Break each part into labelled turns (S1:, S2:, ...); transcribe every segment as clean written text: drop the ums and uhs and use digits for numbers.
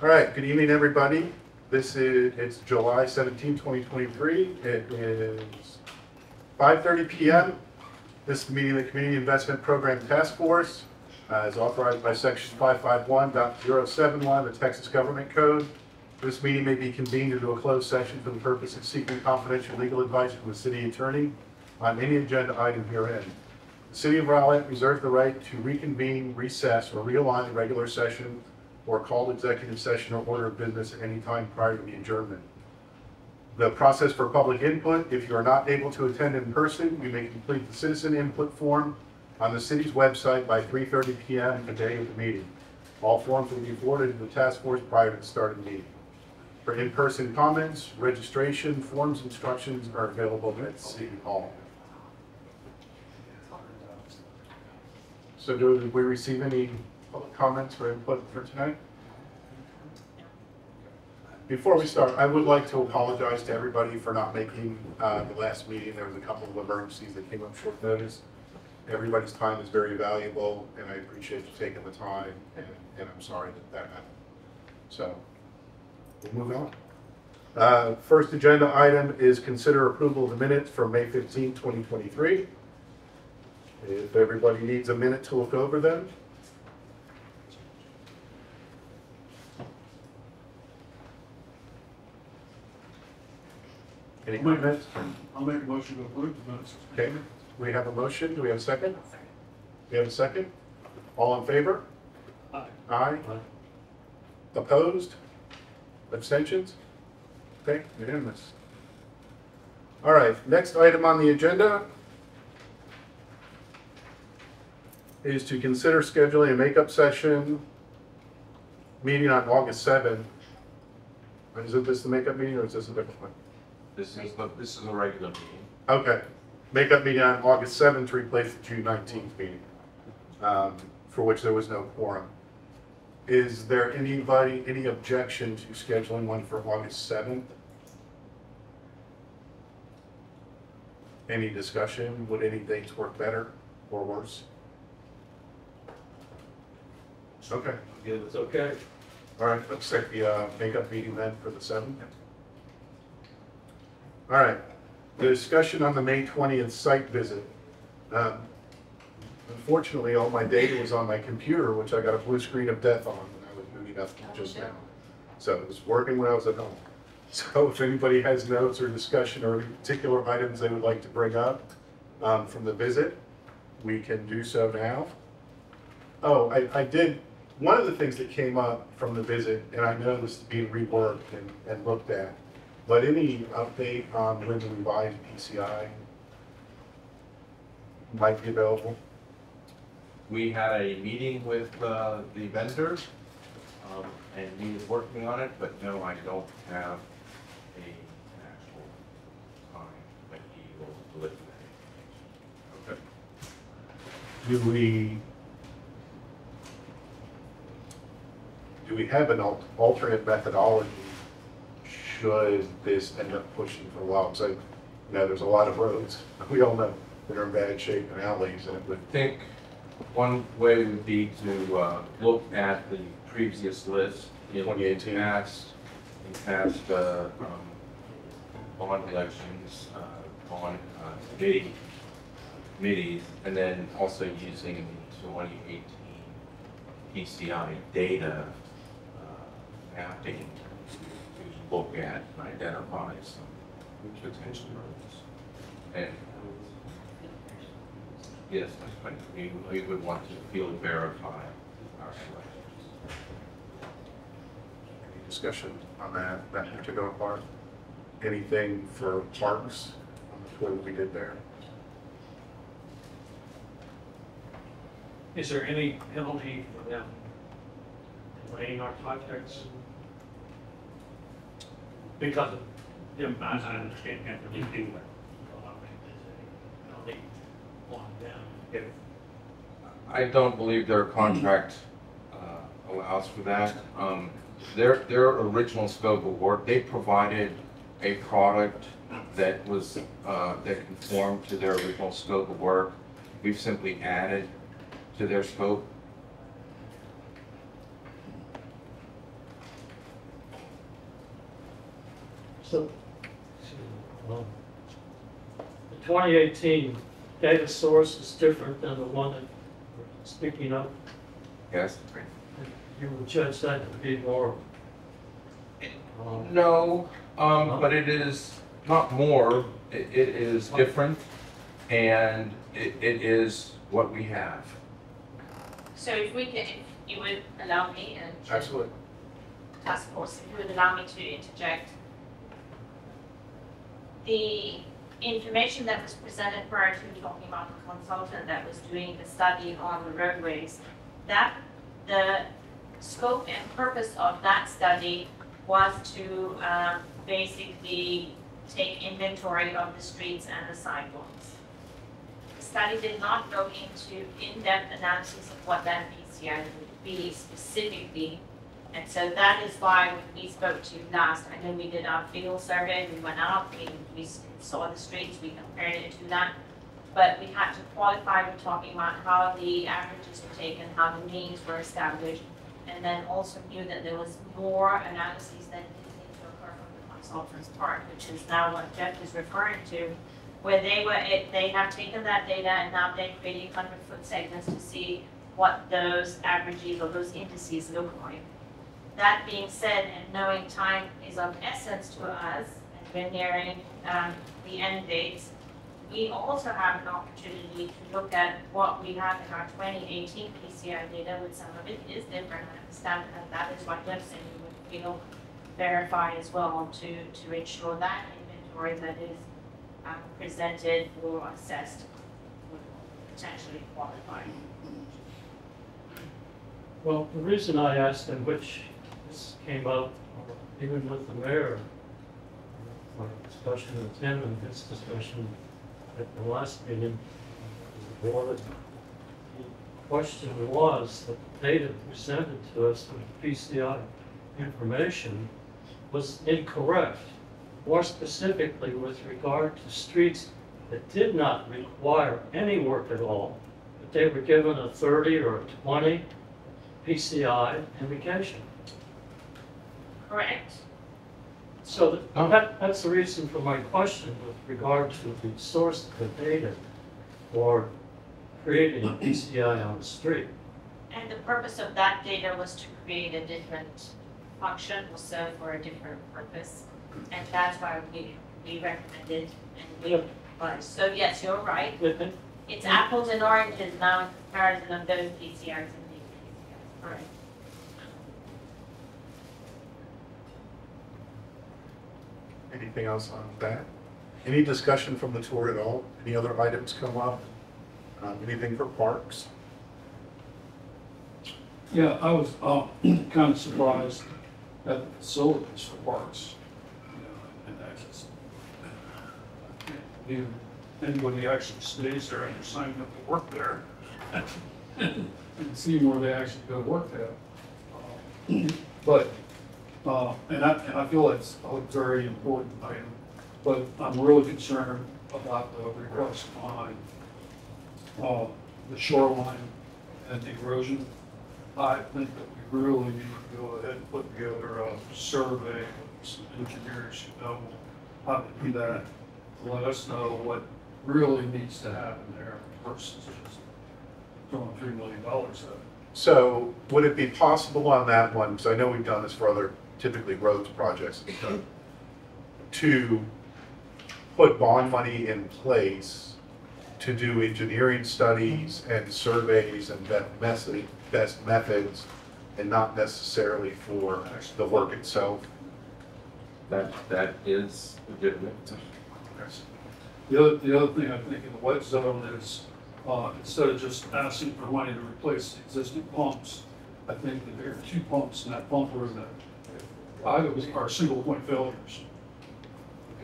S1: All right, good evening, everybody. It's July 17, 2023. It is 5:30 p.m. This is meeting of the Community Investment Program Task Force is authorized by Section 551.071 of the Texas Government Code. This meeting may be convened into a closed session for the purpose of seeking confidential legal advice from the city attorney on any agenda item herein. The City of Rowlett reserves the right to reconvene, recess, or realign the regular session or called executive session or order of business at any time prior to the adjournment. The process for public input: if you are not able to attend in person, you may complete the citizen input form on the city's website by 3:30 p.m. the day of the meeting. All forms will be forwarded to the task force prior to the start of the meeting. For in-person comments, registration forms, instructions are available at City Hall. So do we receive any public comments or input for tonight? Before we start, I would like to apologize to everybody for not making the last meeting. There was a couple of emergencies that came up short notice. Everybody's time is very valuable, and I appreciate you taking the time, and I'm sorry that happened. So we'll move on. First agenda item is consider approval of the minutes for May 15, 2023. If everybody needs a minute to look over them. Any comments?
S2: I'll make a motion to approve the minutes.
S1: Okay, we have a motion. Do we have a second? We have a second. All in favor?
S2: Aye.
S1: Aye. Opposed? Abstentions? Okay, unanimous. All right, next item on the agenda is to consider scheduling a makeup session meeting on August 7th. Is this the makeup meeting or is this a different one?
S3: This is a regular meeting.
S1: Okay, makeup meeting on August 7th to replace the June 19th meeting, for which there was no quorum. Is there any objection to scheduling one for August 7th? Any discussion? Would any dates work better or worse? Okay.
S2: Yeah, it's okay.
S1: All right, let's set the makeup meeting then for the 7th. All right, the discussion on the May 20th site visit. Unfortunately, all my data was on my computer, which I got a blue screen of death on when I was moving up just now. So it was working when I was at home. So if anybody has notes or discussion or particular items they would like to bring up from the visit, we can do so now. Oh, I did. One of the things that came up from the visit, and I know this is being reworked and looked at, but any update on when the revised PCI might be available?
S3: We had a meeting with the vendor, and he is working on it, but no, I don't have an actual time when he will deliver that.
S1: Okay. Do we have an alternate methodology should this end up pushing for a while? Because there's a lot of roads, we all know, that are in bad shape and alleys, and it would.
S3: I think one way would be to look at the previous list in
S1: 2018.
S3: past bond elections, bond committees, and then also using the 2018 PCI data mapping to look at and identify some potential roads. And yes, we would want to field verify our selections.
S1: Any discussion on that particular part? Anything for parks on the tour that we did there?
S4: Is there any penalty for them delaying our projects? Because of them, I understand that they're doing penalty on them. If
S3: I don't believe their contract allows for that. Their original scope of work, they provided a product that was that conformed to their original scope of work. We've simply added to their scope.
S4: So, the 2018 data source is different than the one that we're speaking of.
S3: Yes?
S4: You would judge that to be more.
S3: No, but it is not more, it is different, and it is what we have.
S5: So if we can, if you would allow me and
S1: Absolutely.
S5: task force, if you would allow me to interject. The information that was presented prior to talking about the consultant that was doing the study on the roadways, that the scope and purpose of that study was to basically take inventory of the streets and the sidewalks. The study did not go into in-depth analysis of what that PCI would be specifically. And so that is why when we spoke to you last, I know we did our field survey, we went out, we saw the streets, we compared it to that. But we had to qualify, we're talking about how the averages were taken, how the means were established, and then also knew that there was more analyses that didn't need to occur from the consultant's part, which is now what Jeff is referring to, where they have taken that data and now they're creating 100-foot segments to see what those averages or those indices look like. That being said, and knowing time is of essence to us, and we're nearing the end dates, we also have an opportunity to look at what we have in our 2018 PCI data, which some of it is different. I understand that is what Jeff said we would verify as well to ensure that inventory that is presented or assessed would potentially qualify.
S4: Well, the reason I asked in which this came up, even with the mayor, my discussion with him and his discussion at the last meeting, the board, the question was that the data presented to us with PCI information was incorrect, more specifically with regard to streets that did not require any work at all, but they were given a 30 or a 20 PCI indication.
S5: Correct.
S4: So that's the reason for my question with regard to the source of the data for creating a PCI on the street.
S5: And the purpose of that data was to create a different function or serve for a different purpose. And that's why we recommended and we advised. So yes, you're right. It's apples and oranges now in comparison of those PCRs and these PCRs. All right.
S1: Anything else on that? Any discussion from the tour at all? Any other items come up? Anything for parks?
S2: Yeah, I was kind of surprised at the facilities for parks. You know, and I just, I can't believe anybody actually stays there and signs up to work there. And see where they actually go work at. And I feel it's a very important item, but I'm really concerned about the request on the shoreline and the erosion. I think that we really need to go ahead and put together a survey with some engineers who know how to do that, to let us know what really needs to happen there versus just throwing $3 million at it.
S1: So would it be possible on that one, because I know we've done this for other typically roads projects, to put bond money in place to do engineering studies and surveys and best methods, and not necessarily for the work itself?
S3: That is legitimate.
S2: The other thing I think in the wet zone is, instead of just asking for money to replace the existing pumps, I think that there are 2 pumps in that pumper that either are single point failures.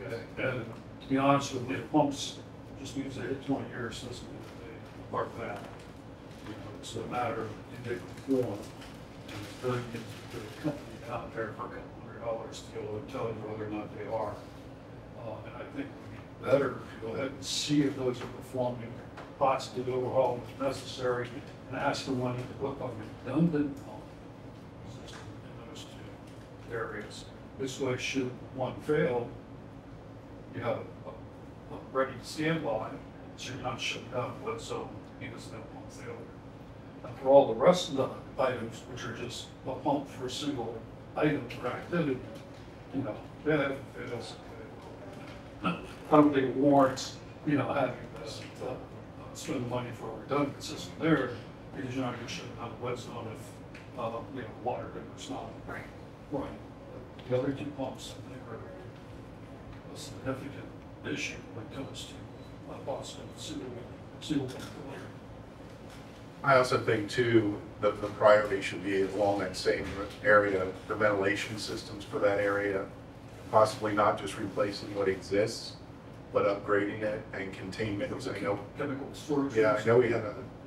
S2: Okay, and to be honest with you, the pumps just means they hit 20 years, doesn't mean that they part that. You know, it's a matter of do they perform, and it's very easy for the company out there for $200 to be able to tell you whether or not they are. And I think it would be better to go ahead and see if those are performing, possibly overhaul if necessary, and ask for money to put a redundant pump system in those 2 areas. This way, should one fail, you have a ready standby, so you're not shutting down a wet zone because of that pump failure. And for all the rest of the items, which are just a pump for a single item or activity, you know, that fails. I don't think it warrants, you know, having this, spend money for a redundant system there, because you're not going to shut down a wet zone if, you know, water is not.
S5: Right.
S2: Right. The other two pumps, I think, are a significant issue when it comes to Boston single pump failure.
S1: I also think too, the priority should be along that same area, the ventilation systems for that area, possibly not just replacing what exists, but upgrading it and containment. I know,
S2: Chemical storage.
S1: yeah, I know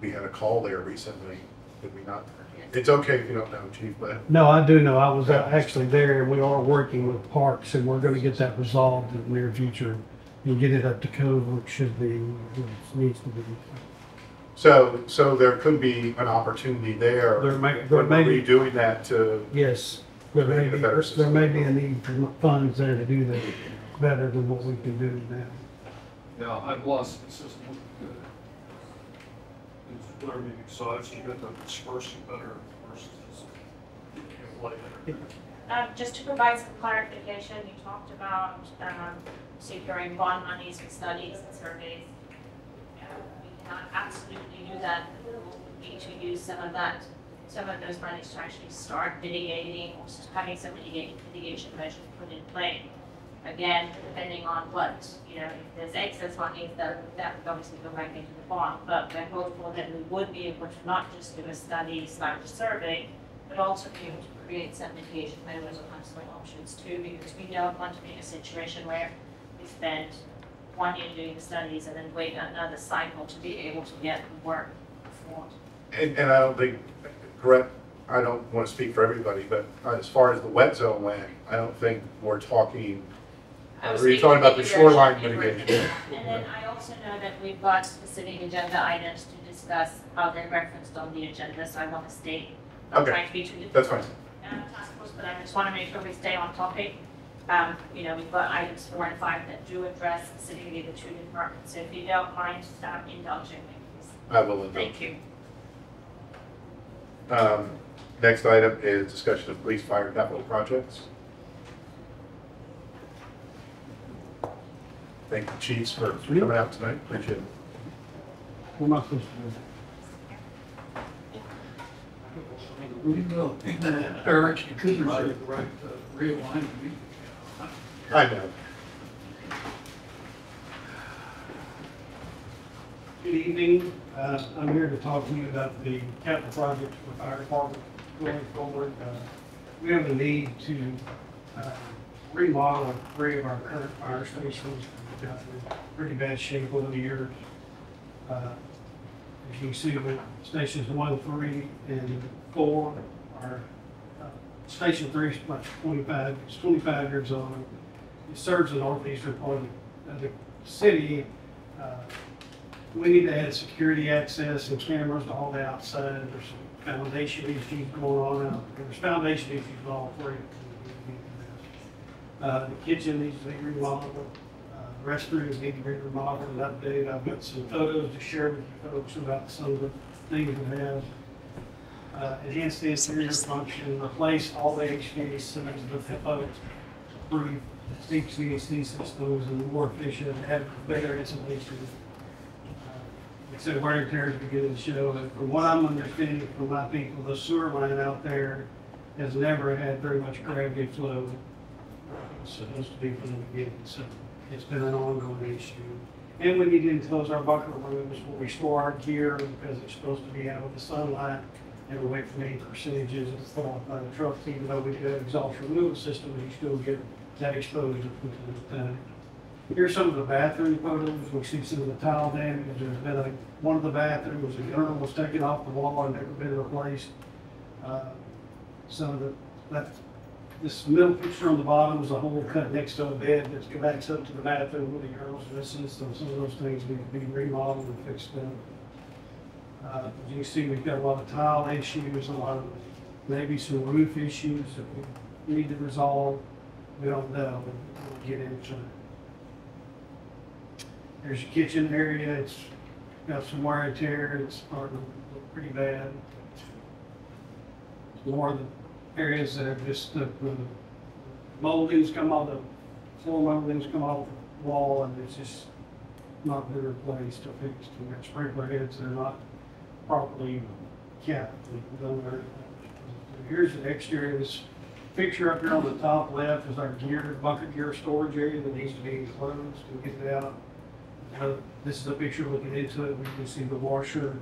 S1: we had a call there recently, did we not? It's okay if you don't know, Chief, but
S6: No, I do know. I was actually there, and we are working with parks, and we're going to get that resolved in the near future and get it up to code where it should be, where it needs to be.
S1: so there could be an opportunity there.
S6: There may
S1: when
S6: be.
S1: redoing that to,
S6: Yes, there may
S1: Make it a
S6: be,
S1: better
S6: there may be a need for funds there to do that better than what we can do now.
S2: Yeah, I've lost the system. It's water being size, you got to disperse it better versus just, you know, like.
S5: Just to provide some clarification, you talked about securing bond monies for studies and surveys. We cannot absolutely do that. We will need to use some of those monies to actually start mitigating or having some mitigation measures put in play. Again, depending on what, you know, if there's excess money, that would obviously go back into the bond. But we're hopeful that we would be able to not just do a study / a survey, but also be able to create some mitigation measures or counseling options too, because we don't want to be in a situation where we spend 1 year doing the studies and then wait another cycle to be able to get the work performed.
S1: and I don't think, correct, I don't want to speak for everybody, but as far as the wet zone went, I don't think we're talking, are you talking about the shoreline mitigation?
S5: And then I also know that we've got specific agenda items to discuss how they're referenced on the agenda, so I want to stay, I'm
S1: Okay.
S5: trying to be too difficult.
S1: That's fine.
S5: Task force, but I just want to make sure we stay on topic. You know, we've got items 4 and 5 that do address specifically the two departments, so if you don't mind indulging me, please.
S1: I will indulge.
S5: Thank you.
S1: Next item is discussion of police fire capital projects. Thank you, chiefs, for coming out tonight. Appreciate it.
S6: What am I supposed to do?
S2: Eric, you couldn't write it right, realign the meeting.
S1: I know.
S6: Good evening. I'm here to talk to you about the capital projects for fire department going forward. We have a need to remodel 3 of our current fire stations. They've got in pretty bad shape over the years. As you can see, with stations 1, 3, and 4 are station 3 is about 25 years old. It serves the northeastern part of the city. We need to add security access and cameras to all the outside. There's some foundation issues going on out there. There's foundation issues with all 3. The kitchen needs to be remodeled. Restrooms need to be remodeled and updated. I've got some photos to share with you folks about some of the things we have. Enhance the interior function, replace all the HVAC systems with the folks, improve HVAC systems and more efficient, have better insulation. So wear and tear is beginning to show. And from what I'm understanding from my people, the sewer line out there has never had very much gravity flow. It's supposed to be from the beginning, so it's been an ongoing issue. And we need to enclose our bunker rooms where we store our gear because it's supposed to be out of the sunlight and away from any percentages of fall by the trucks. Even though we do have exhaust removal system, you still get that exposure from time to time. Here's some of the bathroom photos. We see some of the tile damage. There's been one of the bathrooms, the urinal was taken off the wall and never been replaced. Some of this middle picture on the bottom is a hole cut next to a bed that connects up to the bathroom where the urinal's missing. So some of those things need to be remodeled and fixed up. As you can see, we've got a lot of tile issues, a lot of maybe some roof issues that we need to resolve. We don't know, but we'll get into it. There's a kitchen area, it's got some wear and tear, it's starting to look pretty bad. More of the areas that are just the moldings come off, the floor moldings come off the wall, and it's just not been replaced or fixed. We got sprinkler heads that are not properly capped. Here's the exterior. This picture up here on the top left is our bucket gear storage area that needs to be enclosed to get it out. This is a picture looking into it. We can see the washer.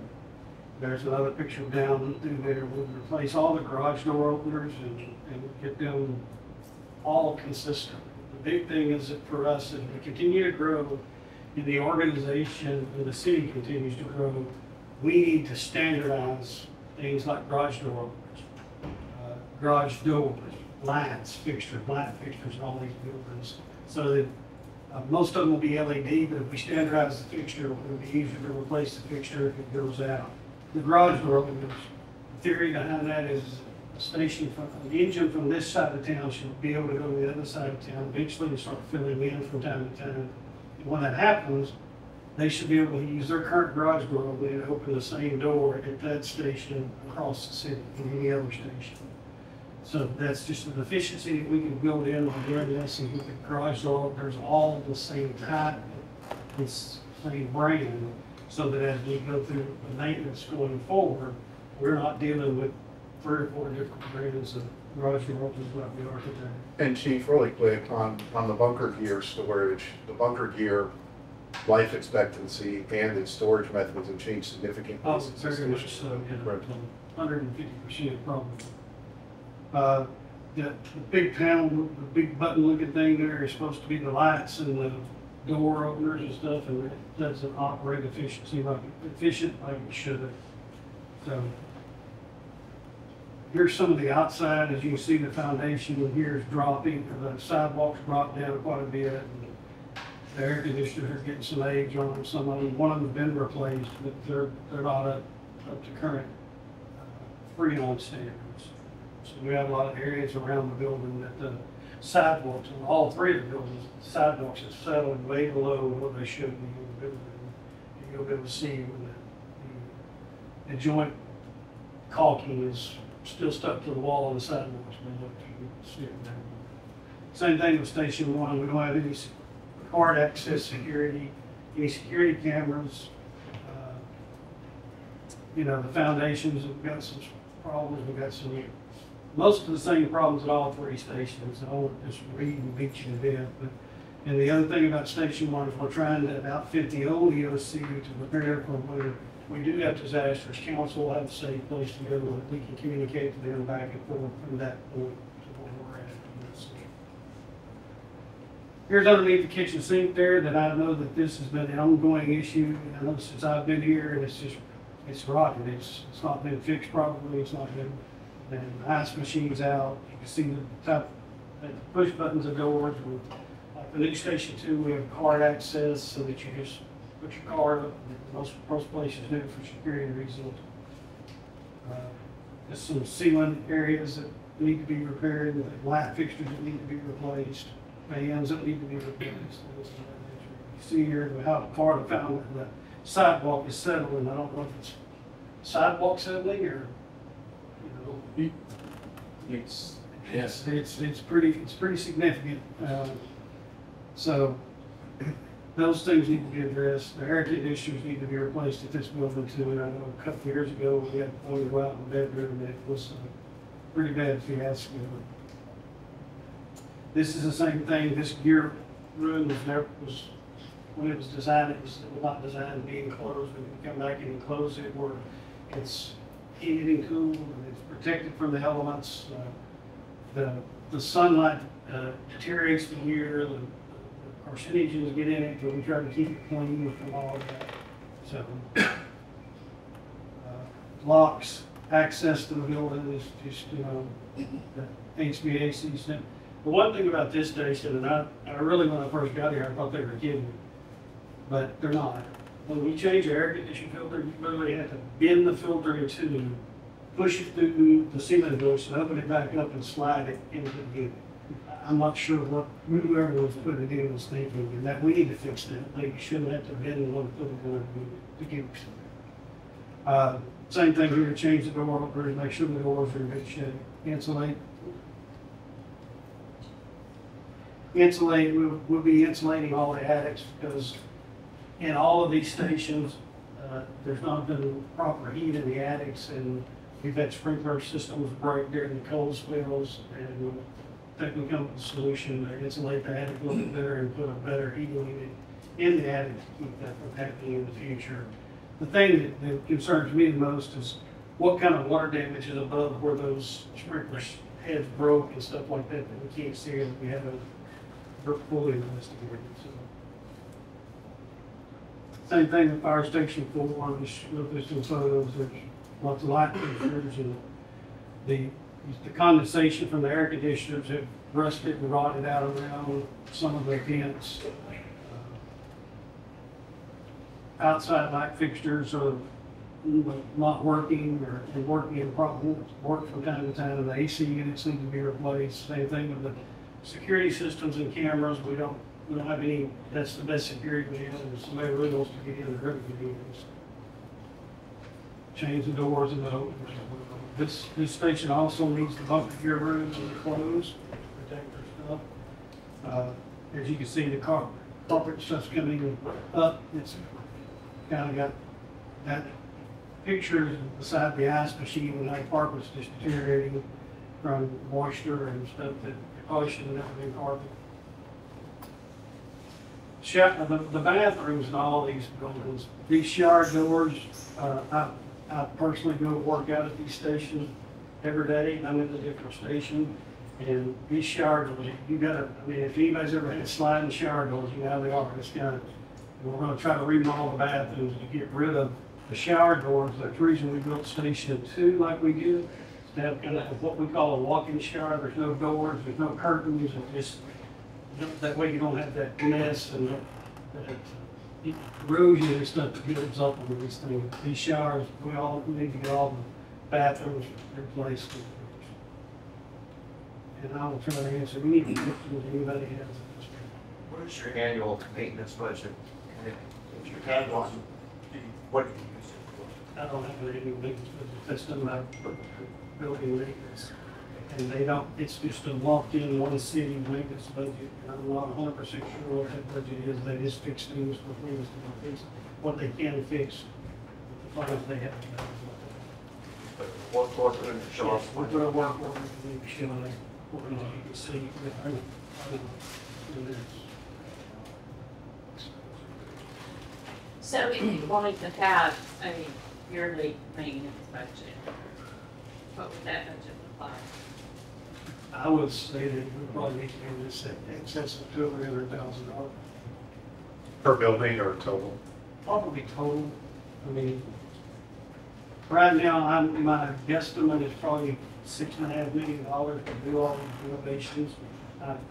S6: There's another picture down through there. We'll replace all the garage door openers and get them all consistent. The big thing is that for us, as we continue to grow and the organization and the city continues to grow, we need to standardize things like garage door openers, garage doors, light fixtures, in all these buildings, so that most of them will be LED, but if we standardize the fixture, it'll be easier to replace the fixture if it goes out. The garage door openers, the theory behind that is a station from the engine from this side of town should be able to go to the other side of town, eventually start filling in from time to time. And when that happens, they should be able to use their current garage door opener and open the same door at that station across the city in any other station. So that's just an efficiency that we can build in on doing this and get the garage door openers all the same type, this same brand, so that as we go through the maintenance going forward, we're not dealing with 3 or 4 different brands of garage door openers like we are today.
S1: And Chief, really quick, on the bunker gear storage, the bunker gear life expectancy and its storage methods have changed significantly.
S6: Oh,
S1: since
S6: very much
S1: this-
S6: so, yeah,
S1: Right.
S6: 150% probably. The big panel, the big button looking thing there is supposed to be the lights and the door openers and stuff, and it doesn't operate efficiently like it should. So here's some of the outside. As you can see, the foundation here is dropping, the sidewalks dropped down quite a bit. And the air conditioners are getting some age on them. Some of them, one of them's been replaced, but they're not up to current Freon standards. So we have a lot of areas around the building that the sidewalks, and all 3 of the buildings, the sidewalks are settled way below what they should be in the building. You'll be able to see when the joint caulking is still stuck to the wall of the sidewalks. You can see it there. Same thing with Station 1. We don't have any hard access security, any security cameras. You know, the foundations have got some problems. We've got most of the same problems at all 3 stations. I won't just read and beat you to death. And the other thing about Station 1 is we're trying to outfit the old EOC to prepare for when we do have disasters. Council will have a safe place to go that we can communicate to them back and forth from that point to where we're at. Here's underneath the kitchen sink there that I know that this has been an ongoing issue. I know since I've been here, and it's rotten. It's not been fixed properly. It's not been. And the ice machine's out. You can see the top the push buttons of doors. Like the new Station 2, we have card access so that you just put your card up. Most places do it for security reasons. There's some ceiling areas that need to be repaired, light fixtures that need to be replaced, fans that need to be replaced. You see here how far the sidewalk is settling. I don't know if it's sidewalk settling or
S3: It's
S6: pretty significant. So those things need to be addressed. The air conditioners need to be replaced at this building too. And I know a couple of years ago we had one to go out in the bedroom and it was a pretty bad fiasco. This is the same thing. This gear room when it was designed, it was not designed to be enclosed. We can come back and enclose it where it's heated and cooled and it's protected from the elements. The sunlight deteriorates the gear. The carcinogens get in it, but we try to keep it clean from all of that. So locks, access to the building is just the HVAC system. The one thing about this station, and I really, when I first got here, I thought they were kidding me, but they're not. When we change the air conditioning filter, you literally have to bend the filter in 2, push it through the ceiling joist and open it back up and slide it into the unit. I'm not sure what, whoever was putting it in was thinking, and that we need to fix that. They shouldn't have to have been the one to put it in to give us. Same thing here, change the door openers, make sure the doors are in good shape. Insulate, we'll be insulating all the attics because in all of these stations, there's not been proper heat in the attics, and we've had sprinkler systems break during the cold spells, and I think we come up with a solution to insulate the attic a little bit better and put a better heating unit in the attic to keep that from happening in the future. The thing that concerns me the most is what kind of water damage is above where those sprinkler heads broke and stuff like that that we can't see and we haven't fully investigated. So. Same thing with Fire Station 4, I'm just looking at some photos, there's lots of light fixtures and the condensation from the air conditioners have rusted and rotted out around some of the vents. Outside light fixtures are not working or working in problem, work from time to time, and the AC units need to be replaced. Same thing with the security systems and cameras. We don't have any, that's the best security we have, and somebody really wants to get in the room to change the doors and the openers. This station also needs the bunker gear rooms and the clothes, protect their stuff. As you can see, the carpet stuff's coming up. It's kind of got that picture beside the ice machine when that carpet's just deteriorating from moisture and stuff that probably should have never been carpet. The bathrooms and all these buildings, these shower doors, I personally go work out at these stations every day. I'm in a different station, and these shower doors, you gotta, I mean, if anybody's ever had sliding shower doors, you know how they are. It's kind of, we're gonna try to remodel the bathrooms to get rid of the shower doors. That's the reason we built Station 2 like we did. To have kind of what we call a walk-in shower. There's no doors, there's no curtains, and just, that way you don't have that mess and that erosion and stuff that builds up on these things. These showers, we need to get all the bathrooms replaced. And I will try to answer any questions anybody has.
S7: What is your annual maintenance budget? If you had one, what do you use it
S6: I don't have any maintenance budget. That's done by building maintenance. And they don't, it's just a walk-in one city maintenance budget. I'm not 100% sure what that budget is. They just fix things for things to fix what they can fix. The funds they have.
S7: What quarter in the show off?
S6: We're going to work on it, you can see.
S5: So if you wanted to have a yearly maintenance budget, what would that budget look like?
S6: I would say that we probably need to be in this excess of $200,000.
S1: Per building or total?
S6: Probably total. I mean, right now, my guesstimate is probably $6.5 million to do all these renovations.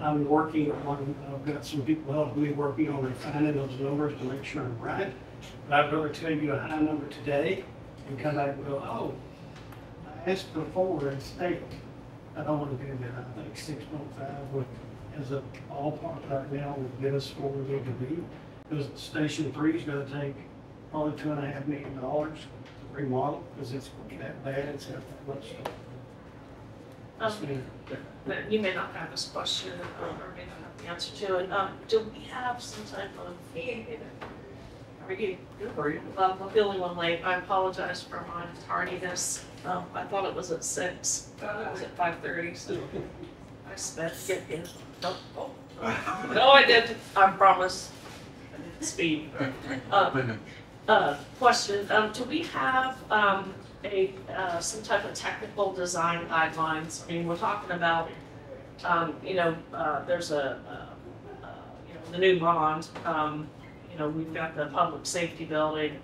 S6: I'm working on, I've got some people helping me working on refining those numbers to make sure I'm right. But I'd rather tell you a high number today and come back and go, oh, I asked before and stayed. I don't want to do that. I think 6.5 would, as a ballpark right now, would get us where we need to be. Because Station 3 is going to take probably $2.5 million to remodel because it's that bad. It's got that much stuff.
S5: But you may not have this question or may not have the answer to it. Do we have some type of, are you? I'm feeling one late. I apologize for my tardiness. I thought it was at 6. It was at 5:30, so I spent get in. No, I didn't. I promise. I didn't speed. Question, do we have some type of technical design guidelines? I mean, we're talking about, there's the new bond, we've got the public safety building,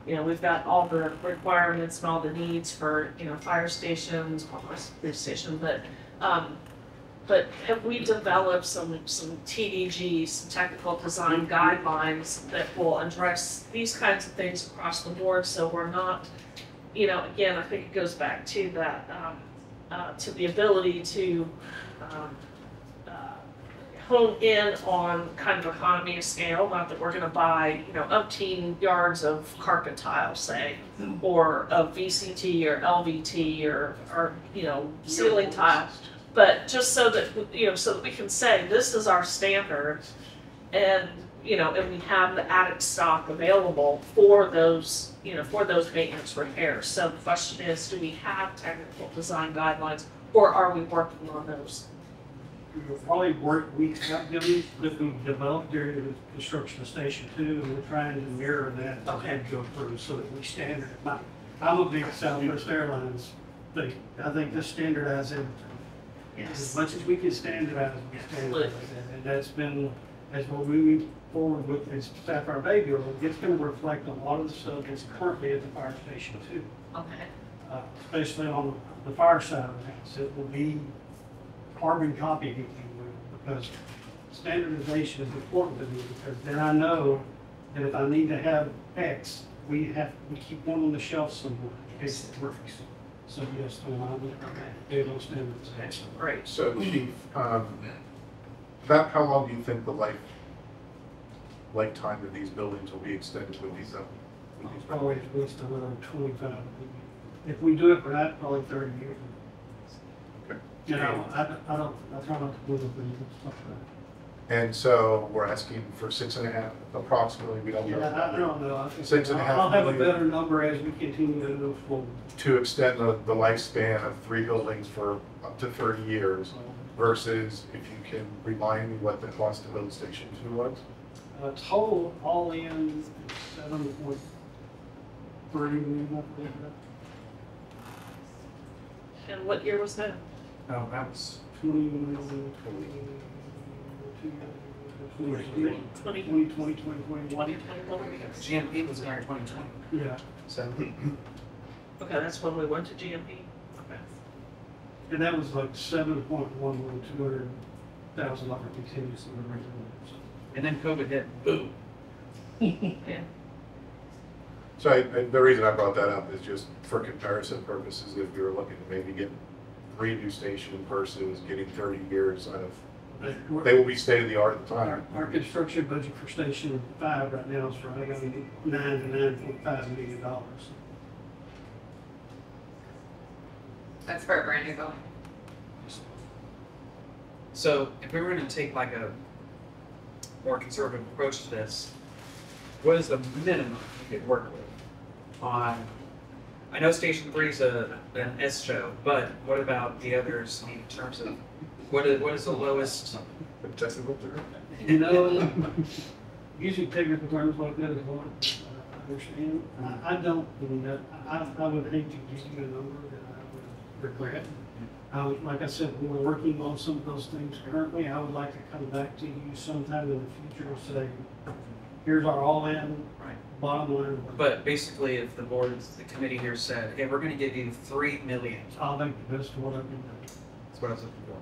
S5: we've got all the requirements and all the needs for, fire stations, police stations, but have we developed some TDGs, some technical design guidelines that will address these kinds of things across the board so we're not, again, I think it goes back to that, to the ability to
S8: hone in on kind of economy of scale, not that we're gonna buy, you know, umpteen yards of carpet tile, say, or of VCT or LVT or, you know, ceiling tile. But just so that, you know, so that we can say, this is our standard, and, you know, and we have the added stock available for those, you know, for those maintenance repairs. So the question is, do we have technical design guidelines, or are we working on those?
S6: We'll probably work, we have them, that we developed during the construction of Station 2, and we're trying to mirror that and go through so that we standard. I'm a big Southwest Airlines thing. I think this standardize everything. As much as we can standardize, we standardize it. And that's been, as we're moving forward with this Sapphire Bay building, it's going to reflect a lot of the stuff that's currently at the fire station too.
S8: Okay.
S6: Especially on the fire side of the house. It will be carbon copied, if you will, because standardization is important to me, because then I know that if I need to have X, we keep one on the shelf somewhere in case it works. So yes, they don't standardize.
S8: Great.
S1: So Chief, about how long do you think the lifetime of these buildings will be extended with these?
S6: Probably at least another 25. If we do it right, probably 30 years.
S1: Okay.
S6: You know, I try not to put up with stuff like that.
S1: And so we're asking for 6.5, approximately. We don't know.
S6: Yeah, I don't know.
S1: 6.5
S6: I'll have a
S1: million.
S6: better number as we continue to move forward.
S1: To extend the lifespan of 3 buildings for up to 30 years versus, if you can remind me what the cost to build Station 2 was?
S6: Total, all in, 7.3 million, I believe.
S8: And what year was that?
S7: No, that was
S6: 2020,
S8: 2021.
S7: GMP was in 2020.
S6: Yeah,
S7: So
S8: Okay, that's when we went to GMP. Okay.
S6: and that was like 7.1 with $200,000 contingency.
S7: and then COVID hit. Boom.
S8: Yeah.
S1: So the reason I brought that up is just for comparison purposes, if we were looking to maybe get 3 new stations versus getting 30 years out of, they will be state of the art at the time.
S6: Our construction budget for Station 5 right now is right around $9 to $9.5 million.
S9: That's for a brand new building.
S7: So if we were going to take like a more conservative approach to this, what is the minimum you could work with on? I know Station 3 is an S show, but what about the others in terms of what is the lowest?
S1: Technical term?
S6: You know, using technical terms like that is what I understand. I don't, I would hate to give you a number that I would regret. Like I said, we're working on some of those things currently. I would like to come back to you sometime in the future and say, here's our all-in bottom line.
S7: But basically, if the board, the committee here said, "Hey, we're going to give you $3 million,"
S6: I'll make the best of what I can do.
S7: that's what I was looking for.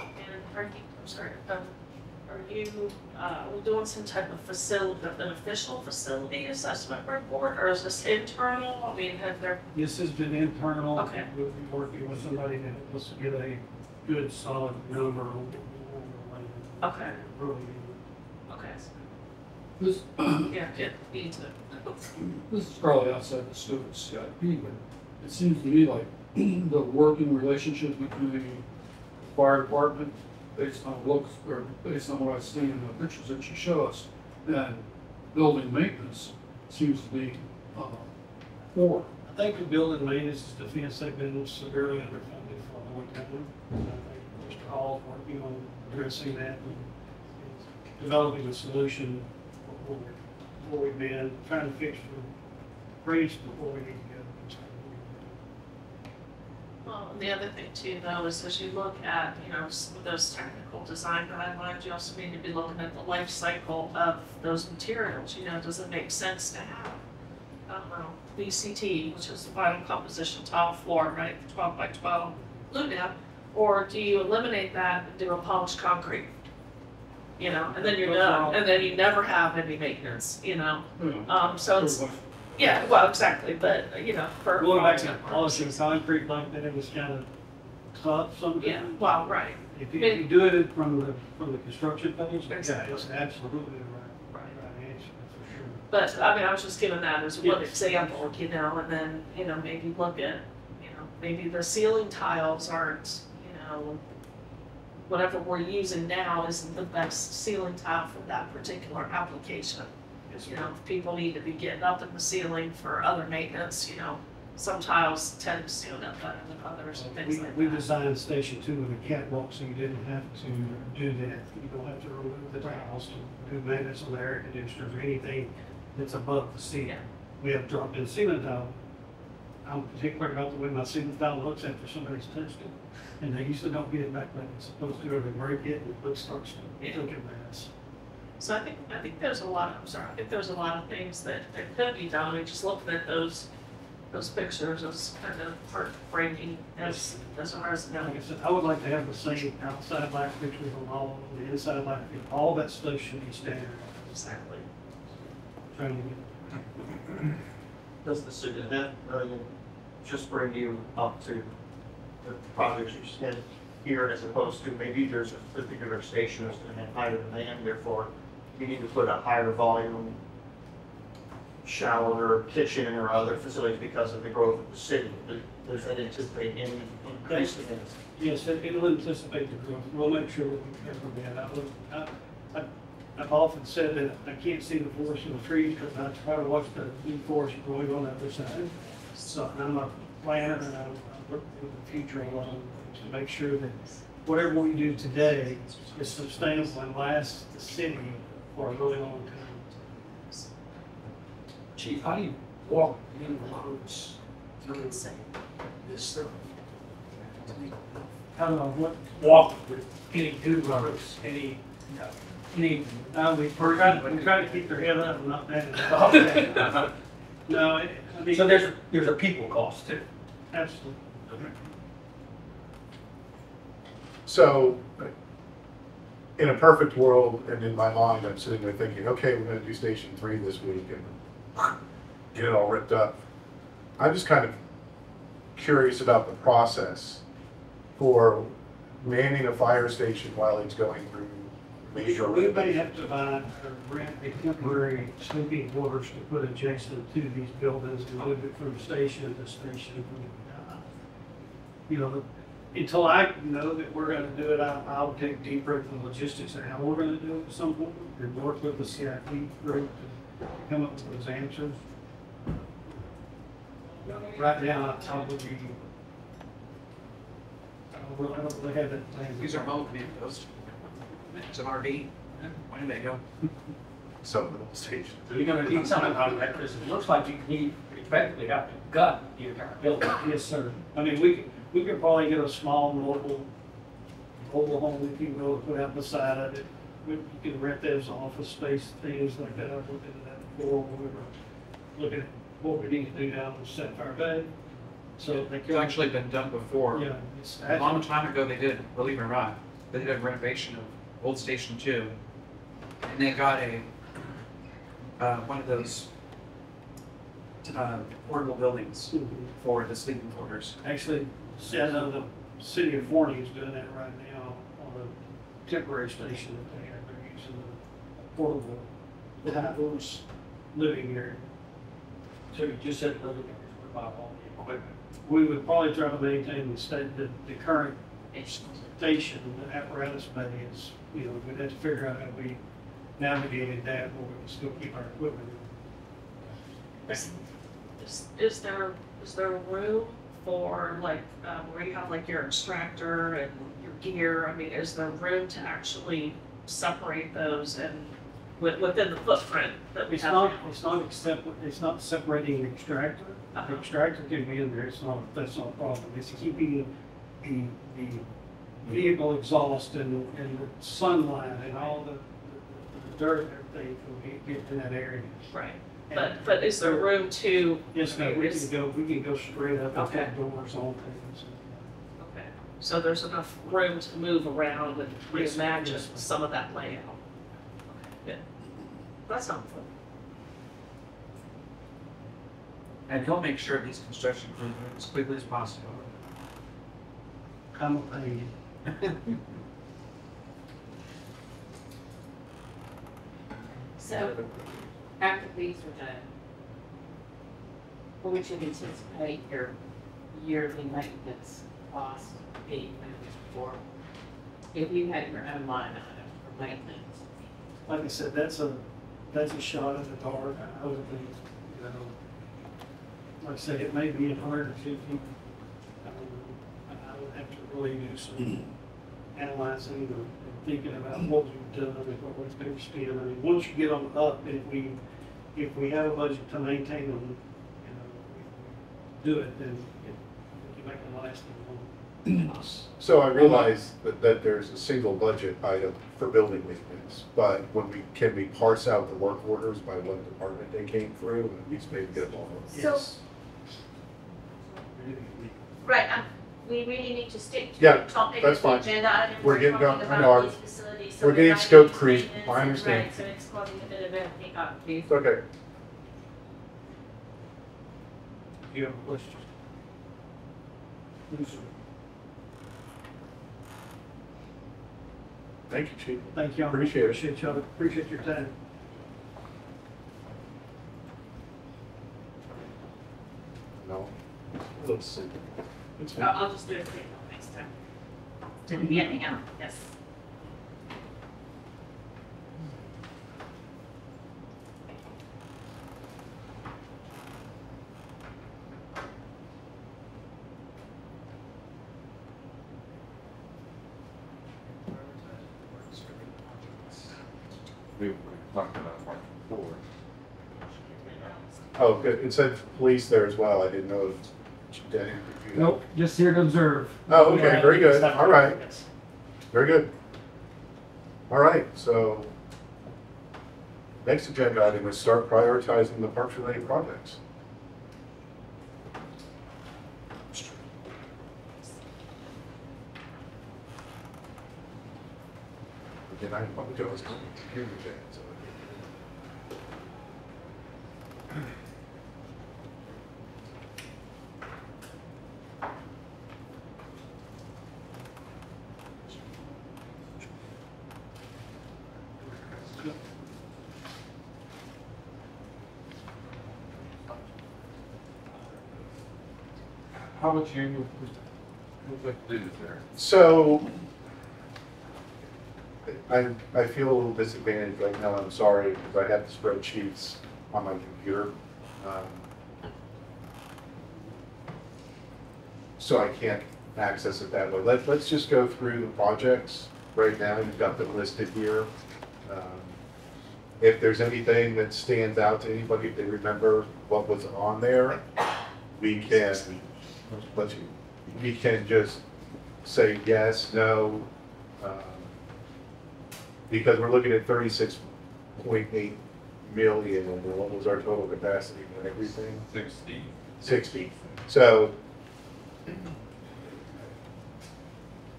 S8: And are you, I'm sorry, are you, doing some type of facility, an official facility assessment report, or is this internal? I mean, have there,
S6: This has been internal.
S8: Okay.
S6: We'll be working with somebody to help us get a good, solid number on the
S8: okay,
S6: really.
S8: okay.
S2: This,
S8: Yeah, it needs it.
S2: this is probably outside the scope of CIP, but it seems to me like the working relationship between the fire department, based on looks, or based on what I see in the pictures that you show us, and building maintenance seems to be poor.
S6: I think the building maintenance defense, they've been severely underfunded for a long time. And I think Mr. Hall's working on addressing that and developing a solution for where we've been, trying to fix the bridge before we need to go.
S8: Well, and the other thing too, though, is as you look at, you know, some of those technical design guidelines, you also need to be looking at the life cycle of those materials. You know, does it make sense to have, I don't know, VCT, which is the vinyl composition tile floor, right, 12 by 12 glue down, or do you eliminate that and do a polished concrete? You know, and then you're done, and then you never have any maintenance, you know? So it's, yeah, well, exactly, but, you know,
S6: Going back to polishing concrete like that, it was kind of tough sometimes.
S8: yeah, well, right,
S6: If you do it from the construction phase, yeah,
S8: Exactly.
S6: it's absolutely the right answer, for sure.
S8: But, I mean, I was just giving that as one
S6: Yes.
S8: example, you know, and then, you know, maybe look at, you know, maybe the ceiling tiles aren't, you know, whatever we're using now isn't the best ceiling tile for that particular application. You know, if people need to be getting up in the ceiling for other maintenance, you know, some tiles tend to seal up better than others and things like
S6: We
S8: that.
S6: designed Station 2 with a catwalk, so you didn't have to do that. You don't have to remove the tiles to do maintenance on the air conditioners or anything that's above the ceiling.
S8: Yeah.
S6: We have dropped in ceiling tile. I'm particular about the way my ceiling tile looks after somebody's touched it. And they usually don't get it back like it's supposed to, or they break it and it starts to look a mess.
S8: So I think there's a lot, I'm sorry, I think there's a lot of things that could be done. I mean, just looking at those pictures is kind of heartbreaking as a resident.
S6: Like I said, I would like to have the same outside light fixtures on all, the inside light, all that stuff should be standard.
S8: Exactly.
S6: Trying to get
S10: Does the event just bring you up to the projects you said here as opposed to maybe there's a particular station that's going to have higher demand, therefore you need to put a higher volume shower, kitchen, or other facilities because of the growth of the city? Does that anticipate any increase in it?
S6: Yes, it'll anticipate the growth. We'll make sure that we cover that. I've often said that I can't see the forest in the trees because I try to watch the new forest growing on the other side. So I'm a planner and I look for the future along to make sure that whatever we do today is sustainable and lasts the city for a really long time.
S2: Chief, how do you walk in the roads through this stuff?
S6: I don't know what,
S2: Walk with any new roads, any,
S6: we try to keep their head up and not down. No, I mean.
S10: So there's a people cost too.
S6: Absolutely.
S1: So, in a perfect world, and in my mind, I'm sitting there thinking, okay, we're gonna do Station 3 this week and get it all ripped up. I'm just kind of curious about the process for manning a fire station while it's going through major
S6: We may
S1: renovation.
S6: have to buy or rent a temporary sleeping quarters to put adjacent to these buildings and move it from station to station. You know, until I know that we're gonna do it, I'll take deeper into the logistics of how we're gonna do it at some point and work with the CIP group to come up with those answers. Right now, I don't really have that plan.
S7: These are mobile vehicles. It's an RV. When they go.
S1: Some of the stations.
S10: You're gonna need something on that, because it looks like you effectively have to gut the entire building.
S6: Yes, sir. I mean, we could probably get a small mobile home we can go put out beside of it. We can rent those office space, things like that. I've looked into that before when we were looking at what we need to do down on Sapphire Bay. So they
S7: It's
S6: could
S7: actually been done before.
S6: Yeah, it's
S7: A long time ago, they did, believe it or not, they did a renovation of Old Station 2. And they got one of those portable buildings for the sleeping quarters.
S6: actually, I know the city of Forney is doing that right now on a temporary station that they have. They're using the portable house living area.
S10: So you just said living areas, what about all the equipment?
S6: We would probably try to maintain the current station, the apparatus bay is, you know, we'd have to figure out how we navigated that where we can still keep our equipment.
S8: Is there room for like, where you have like your extractor and your gear? I mean, is there room to actually separate those and within the footprint that we have now?
S6: It's not separating the extractor. The extractor can be in there, that's not a problem. It's keeping the vehicle exhaust and the sunlight and all the dirt and everything from getting in that area.
S8: Right, but is there room to?
S6: Yes, no, we can go straight up and
S8: Okay.
S6: have doors on things.
S8: Okay, so there's enough room to move around and
S6: Yes,
S8: reimagine
S6: yes.
S8: some of that layout. Okay, good. That's helpful.
S7: And he'll make sure these construction crews move as quickly as possible.
S6: I'm a pain.
S5: So after these are done, what would you anticipate your yearly maintenance cost being for? If you had your own line item for maintenance?
S6: Like I said, that's a shot in the dark. I would think, you know, like I said, it may be 150. I would have to really do some analyzing and thinking about what we've done and what we've been spending. I mean, once you get them up, if we have a budget to maintain them, you know, do it, then you make it last long.
S1: So I realize that there's a single budget item for building maintenance, but can we parse out the work orders by what department they came through, and at least maybe get them all?
S5: So, right, we really need to stick to
S1: Yeah,
S5: the topic
S1: that's
S5: of the
S1: fine.
S5: agenda item.
S1: We're getting
S5: talking
S1: going- I
S5: about
S1: know,
S5: these facilities, so
S1: we're getting
S5: not
S1: scope
S5: into
S1: creep.
S5: maintenance,
S1: I understand.
S5: Right, so it's causing a bit of a hiccup, please.
S1: It's okay.
S6: You have a question?
S1: Thank you, Chief.
S6: Thank y'all.
S1: Appreciate it.
S6: Appreciate y'all. Appreciate your time.
S1: No. Let's see. It's fine.
S5: I'll just do it for you next time. Didn't be anything else, yes.
S3: We were talking about March 4.
S1: Oh, good. It said police there as well. I didn't know if you did.
S6: Nope, just here to observe.
S1: Oh, okay, very good.
S6: Stuff.
S1: All right.
S6: Yes.
S1: Very good. All right, so next agenda item is start prioritizing the parks related projects. Again, I apologize. Here we go.
S3: How would you like to do this there?
S1: So, I feel a little disadvantaged right now, I'm sorry, because I have the spreadsheets on my computer. So I can't access it that way. Let's just go through the projects right now. You've got them listed here. If there's anything that stands out to anybody, if they remember what was on there, we can just say yes, no, because we're looking at 36.8 million, and what was our total capacity and everything? 60. So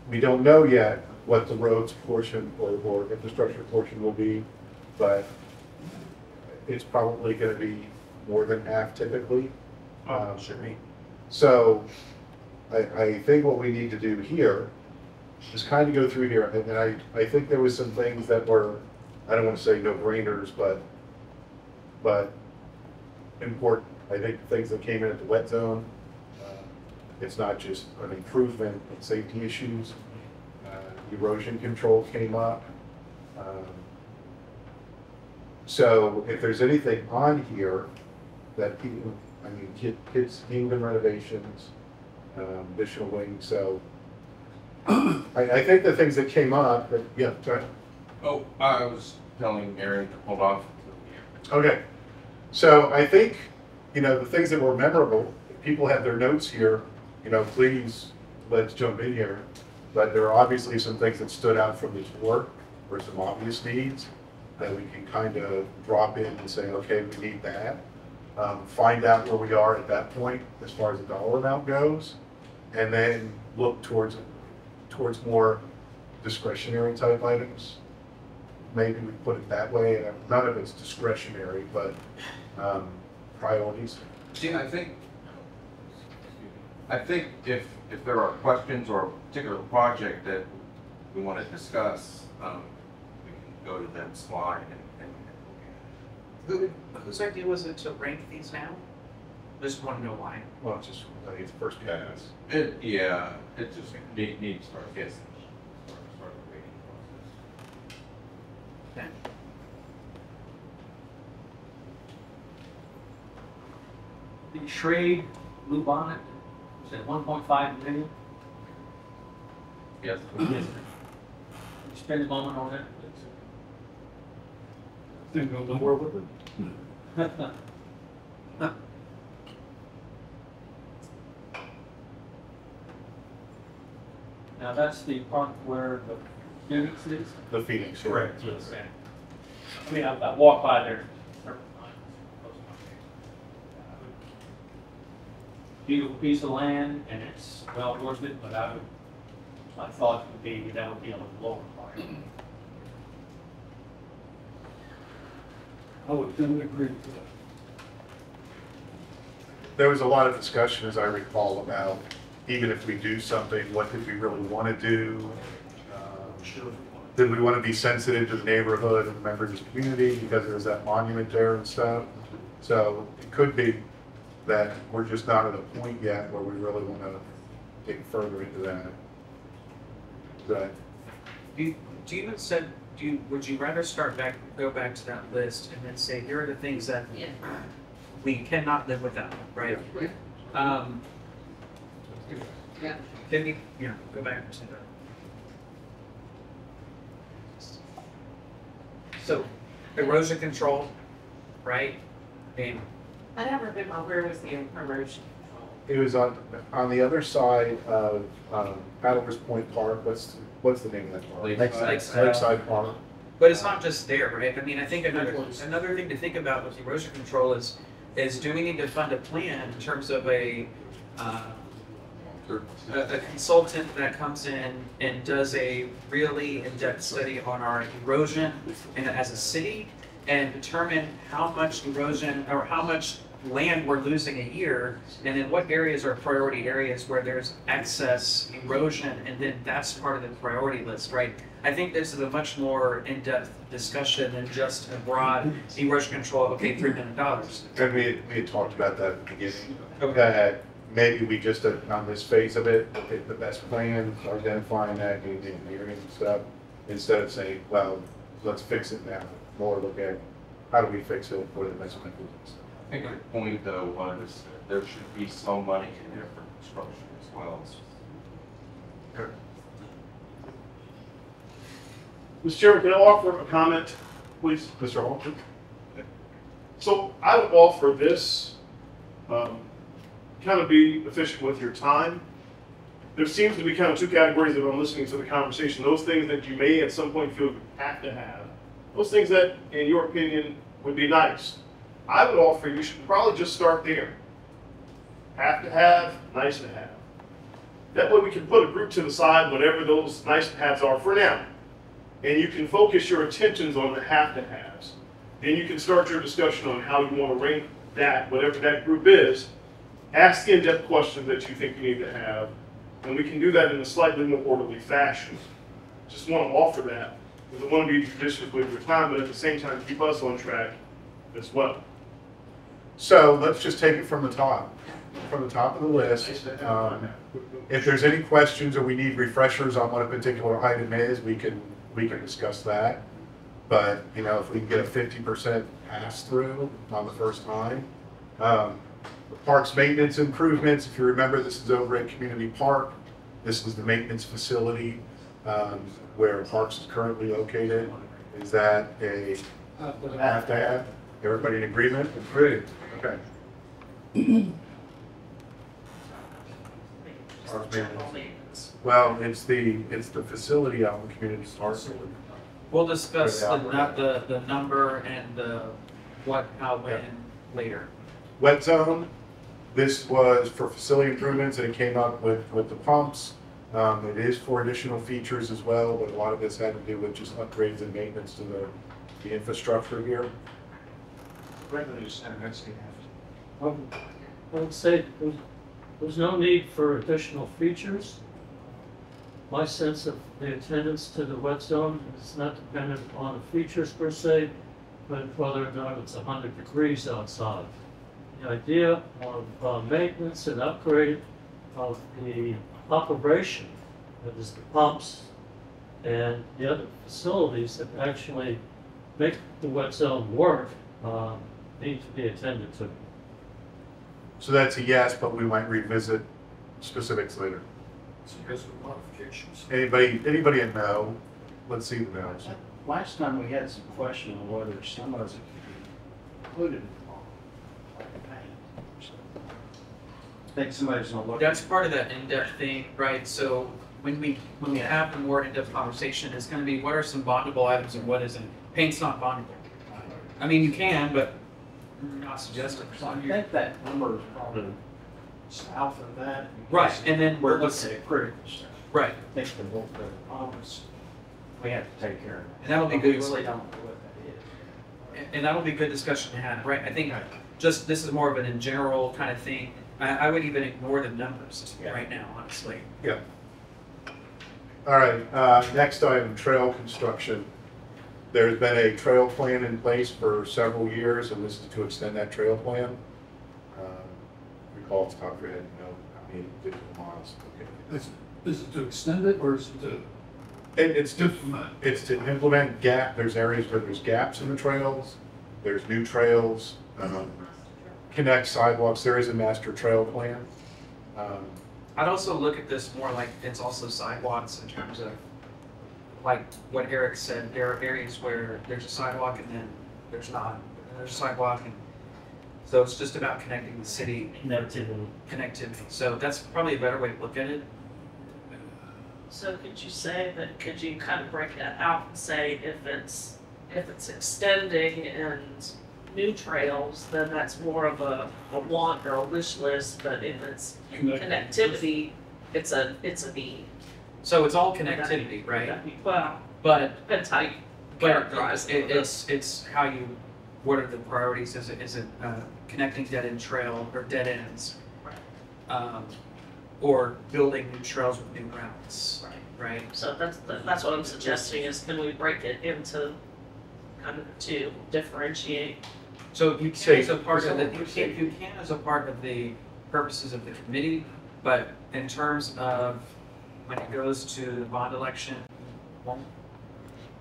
S1: we don't know yet what the roads portion or infrastructure portion will be, but it's probably going to be more than half typically.
S10: Should be.
S1: So I think what we need to do here is kind of go through here, and I think there was some things that were, I don't want to say no-brainers, but important. I think things that came in at the wet zone, it's not just an improvement in safety issues. Erosion control came up. So if there's anything on here that people, I mean, kids kingdom renovations, additional wings, so I think the things that came up, but yeah, go ahead.
S3: Oh, I was telling Aaron to hold off.
S1: Okay, so I think, you know, the things that were memorable, if people have their notes here, you know, please, let's jump in here. But there are obviously some things that stood out from the tour, or some obvious needs that we can kind of drop in and say, okay, we need that. Find out where we are at that point as far as the dollar amount goes, and then look towards more discretionary type items. Maybe we put it that way, and none of it's discretionary, but priorities.
S3: See, I think if there are questions or a particular project that we want to discuss, we can go to that slide and
S7: Whose idea was it to rank these now? Just want to know why.
S1: Well, it's just, I think it's first pass.
S3: Yeah, it just needs to start guessing. Start the rating process.
S7: Okay.
S11: The trade blue bonnet was at 1.5 million.
S3: Yes.
S11: Spend a moment on that.
S2: Then go nowhere with it.
S11: Now that's the part where the Phoenix is.
S1: The Phoenix. yeah.
S11: Correct. Yes. I mean, I walk by there several times. Beautiful piece of land, and it's well worth it. But my thought would be that would be on the lower part.
S2: I would tend to agree with that.
S1: There was a lot of discussion, as I recall, about even if we do something, what did we really want to do? Did we want to be sensitive to the neighborhood and the members of the community because there's that monument there and stuff? So it could be that we're just not at a point yet where we really want to dig further into that. Right.
S7: Would you rather go back to that list and then say, here are the things that we cannot live without, right?
S9: Yeah.
S7: Can you, go back to that. So, erosion control, right? I mean,
S9: I never been, where was the erosion?
S1: It was on the other side of Paddler's Point Park. What's the name of that park? Lakeside Park.
S7: but it's not just there, right? I mean, I think another thing to think about with erosion control is do we need to fund a plan in terms of a consultant that comes in and does a really in-depth study on our erosion and as a city and determine how much erosion or how much land we're losing a year, and then what areas are priority areas where there's excess erosion, and then that's part of the priority list, right? I think this is a much more in-depth discussion than just a broad erosion control, okay, $3 million.
S1: And we had talked about that at the beginning.
S7: Okay.
S1: Maybe we just, on this phase of it, look at the best plan, identifying that, doing the engineering and stuff, instead of saying, well, let's fix it now. More look at how do we fix it, what are the best methods and stuff.
S3: I think the point though was there should be some money in there for construction as well.
S1: Okay.
S12: Mr. Chairman, can I offer a comment, please?
S1: Mr. Hall?
S12: So I would offer this, kind of be efficient with your time. There seems to be kind of two categories if I'm listening to the conversation. Those things that you may at some point feel you have to have. Those things that, in your opinion, would be nice. I would offer you should probably just start there. Have to have, nice to have. That way we can put a group to the side, whatever those nice to haves are for now. And you can focus your attentions on the have to haves. Then you can start your discussion on how you want to rank that, whatever that group is. Ask the in-depth questions that you think you need to have. And we can do that in a slightly more orderly fashion. Just want to offer that. Because I want to be judicious with your time, but at the same time keep us on track as well.
S1: So let's just take it from the top of the list. If there's any questions or we need refreshers on what a particular item is, we can discuss that. But if we can get a 50% pass through on the first time. The parks maintenance improvements, if you remember, this is over at Community Park. This is the maintenance facility where Parks is currently located. Is that a have to have? Everybody in agreement?
S3: Great.
S1: Okay. Well, it's the facility out in Community Park.
S7: We'll discuss the number and the what, how, when later.
S1: Wet zone, this was for facility improvements and it came up with the pumps. It is for additional features as well, but a lot of this had to do with just upgrades and maintenance to the infrastructure here.
S4: I would say there's no need for additional features. My sense of the attendance to the wet zone is not dependent on the features per se, whether or not it's 100 degrees outside. The idea of maintenance and upgrade of the operation, that is the pumps and the other facilities that actually make the wet zone work, need to be attended to.
S1: So that's a yes, but we might revisit specifics later.
S2: So here's the modifications.
S1: Anybody in no? Let's see the no's.
S11: Last time we had some question on whether some of it could be included in the bond, like a paint or something. I think somebody's gonna look.
S7: That's part of that in-depth thing, right? So when we have the more in-depth conversation, it's gonna be what are some bondable items and what isn't. Paint's not bondable. I mean, you can, but not suggested.
S11: So I think that number is probably south of that.
S7: Right, and then
S11: We're looking at critical stuff.
S7: Right,
S11: I think the promise, we have to take care of it.
S7: and that'll be
S11: But we
S7: good.
S11: really don't know what that is.
S7: And that'll be good discussion to have, right? I think just this is more of an in general kind of thing. I would even ignore the numbers right now, honestly.
S1: Yeah. All right, next item, trail construction. There's been a trail plan in place for several years, and this is to extend that trail plan. Recall it's comprehensive, how many additional miles. Okay.
S2: Is it to extend it or is it to?
S1: It's to implement there's areas where there's gaps in the trails, there's new trails, connect sidewalks, there is a master trail plan.
S7: I'd also look at this more like it's also sidewalks in terms of like what Eric said, there are areas where there's a sidewalk and then there's not. And there's a sidewalk and so it's just about connecting the city. Connectivity. So that's probably a better way to look at it.
S8: So could you say that, could you kind of break that out and say if it's extending and new trails, then that's more of a want or a wish list, but if it's connectivity, it's a need.
S7: So it's all connectivity, right?
S8: Well,
S7: But
S8: depends how you characterize it.
S7: it's how you, what are the priorities? Is it connecting dead end trail or dead ends? Or building new trails with new routes, right?
S8: So that's what I'm suggesting is can we break it into kind of to differentiate?
S7: So you can as a part of the, you can as a part of the purposes of the committee, but in terms of when it goes to the bond election, won't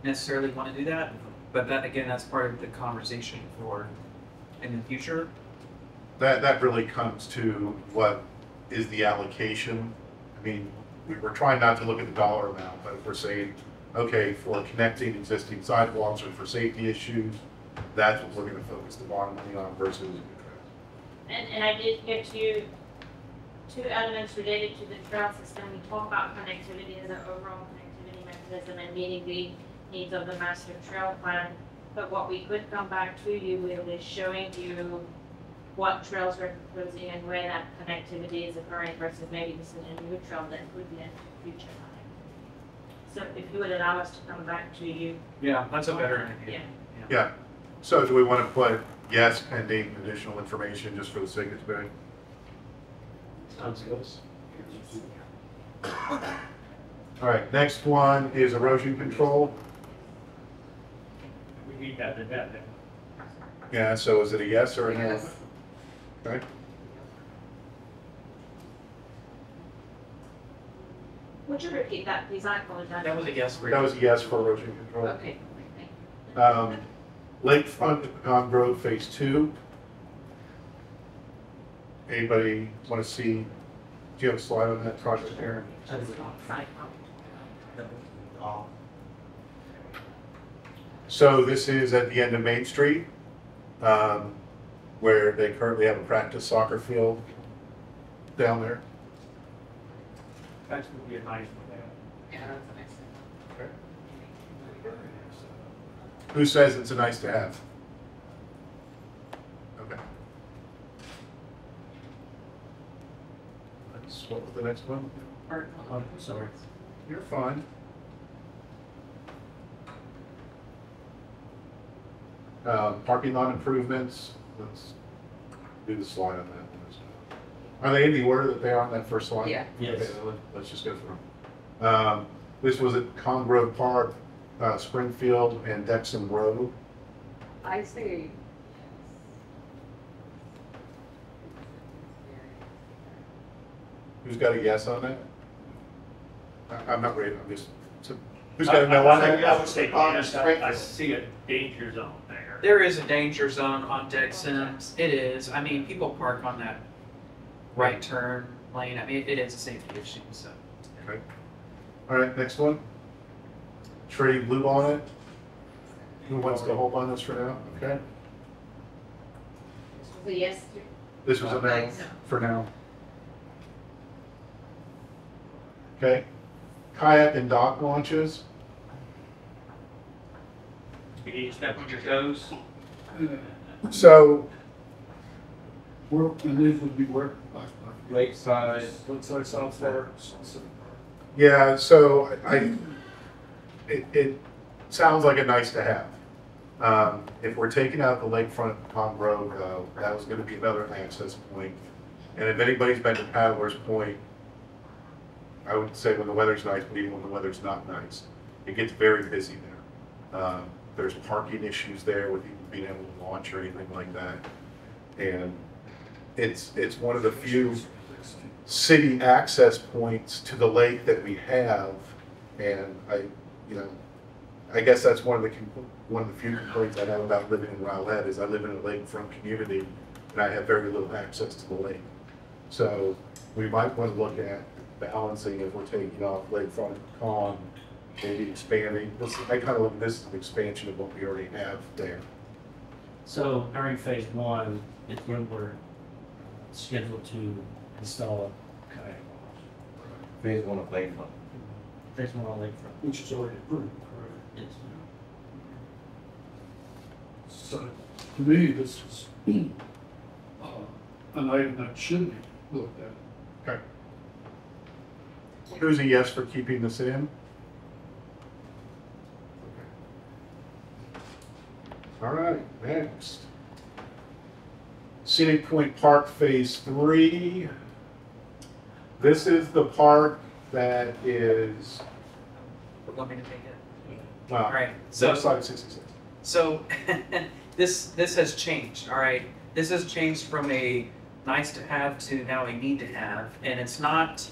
S7: necessarily want to do that. But that, again, that's part of the conversation for in the future.
S1: That really comes to what is the allocation. I mean, we're trying not to look at the dollar amount, but if we're saying, okay, for connecting existing sidewalks or for safety issues, that's what we're going to focus the bond money on versus new trails.
S5: And I did get you two elements related to the trail system. We talk about connectivity as an overall connectivity mechanism and meeting the needs of the master trail plan. But what we could come back to you with is showing you what trails we're proposing and where that connectivity is occurring versus maybe this is a new trail that could be in the future. So if you would allow us to come back to you.
S7: Yeah, that's a better idea.
S1: Yeah. So do we want to put yes pending additional information just for the sake of today?
S4: Sounds good.
S1: All right, next one is erosion control.
S11: We need that in that.
S1: Yeah, so is it a yes or a no?
S9: Yes.
S1: Okay.
S5: Would you repeat that, please? I apologize.
S7: That was a yes for
S1: That
S7: you.
S1: was a yes for erosion control.
S5: Okay. Thank you.
S1: Lakefront Pecan Grove Phase 2. Anybody want to see, do you have a slide on that project here? So this is at the end of Main Street, where they currently have a practice soccer field down there.
S11: That would be a nice one there.
S9: Yeah, that's a nice thing.
S1: Who says it's a nice to have? Okay. What was the next one?
S4: I'm sorry.
S1: You're fine. Parking lot improvements, let's do the slide on that one. Are they in the order that they are on that first slide?
S9: Yeah.
S4: Yes.
S1: Okay, let's just go through them. This was at Congrove Park, Springfield, and Dexon Road.
S9: I say
S1: Who's got a yes on that? I'm not ready, I'm just, so, who's got a no on that?
S10: I would say yes.
S13: I see a danger zone there.
S7: There is a danger zone on dead Sims. It is. I mean, people park on that right turn lane. I mean, it is a safety issue, so.
S1: Okay. All right, next one. Trade blue on it. Who wants to hold on this for now? Okay.
S5: So yes,
S1: This was a no
S5: Thanks.
S1: for now. Okay. Kayak and dock launches.
S13: You need to step on your toes.
S1: So,
S2: Where, and these would be where?
S3: Lakeside.
S2: Lakeside, South Florida.
S1: yeah, so it sounds like a nice to have. If we're taking out the lakefront Palm Road, though, that was gonna be another access point. And if anybody's been to Paddler's Point, I would say when the weather's nice, but even when the weather's not nice, it gets very busy there. There's parking issues there with even being able to launch or anything like that. And it's one of the few city access points to the lake that we have. And I guess that's one of the few complaints I have about living in Rowlett is I live in a lakefront community and I have very little access to the lake. So we might want to look at balancing if we're taking off lakefront con, maybe expanding. I kind of look at this as an expansion of what we already have there.
S4: So during phase one, it's when we're scheduled to install a kayak launch.
S3: Phase one of Lakefront.
S4: Phase one on lakefront.
S2: Which is already approved, correct?
S4: Yes.
S2: So, to me, this is an item that should be looked at.
S1: Okay. Who's a yes for keeping this in? All right, next. Scenic Point Park Phase 3. This is the park that is,
S7: We're going to take it.
S1: well,
S7: All right.
S1: south side of 66.
S7: So this has changed, all right? This has changed from a nice to have to now a need to have, and it's not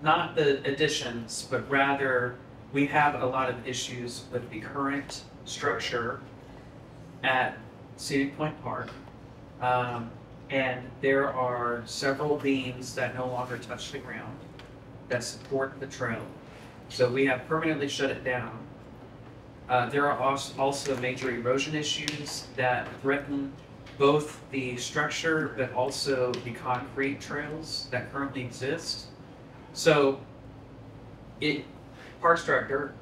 S7: the additions, but rather we have a lot of issues with the current structure at Scenic Point Park. And there are several beams that no longer touch the ground that support the trail. So we have permanently shut it down. There are also major erosion issues that threaten both the structure but also the concrete trails that currently exist. So, Parks Director,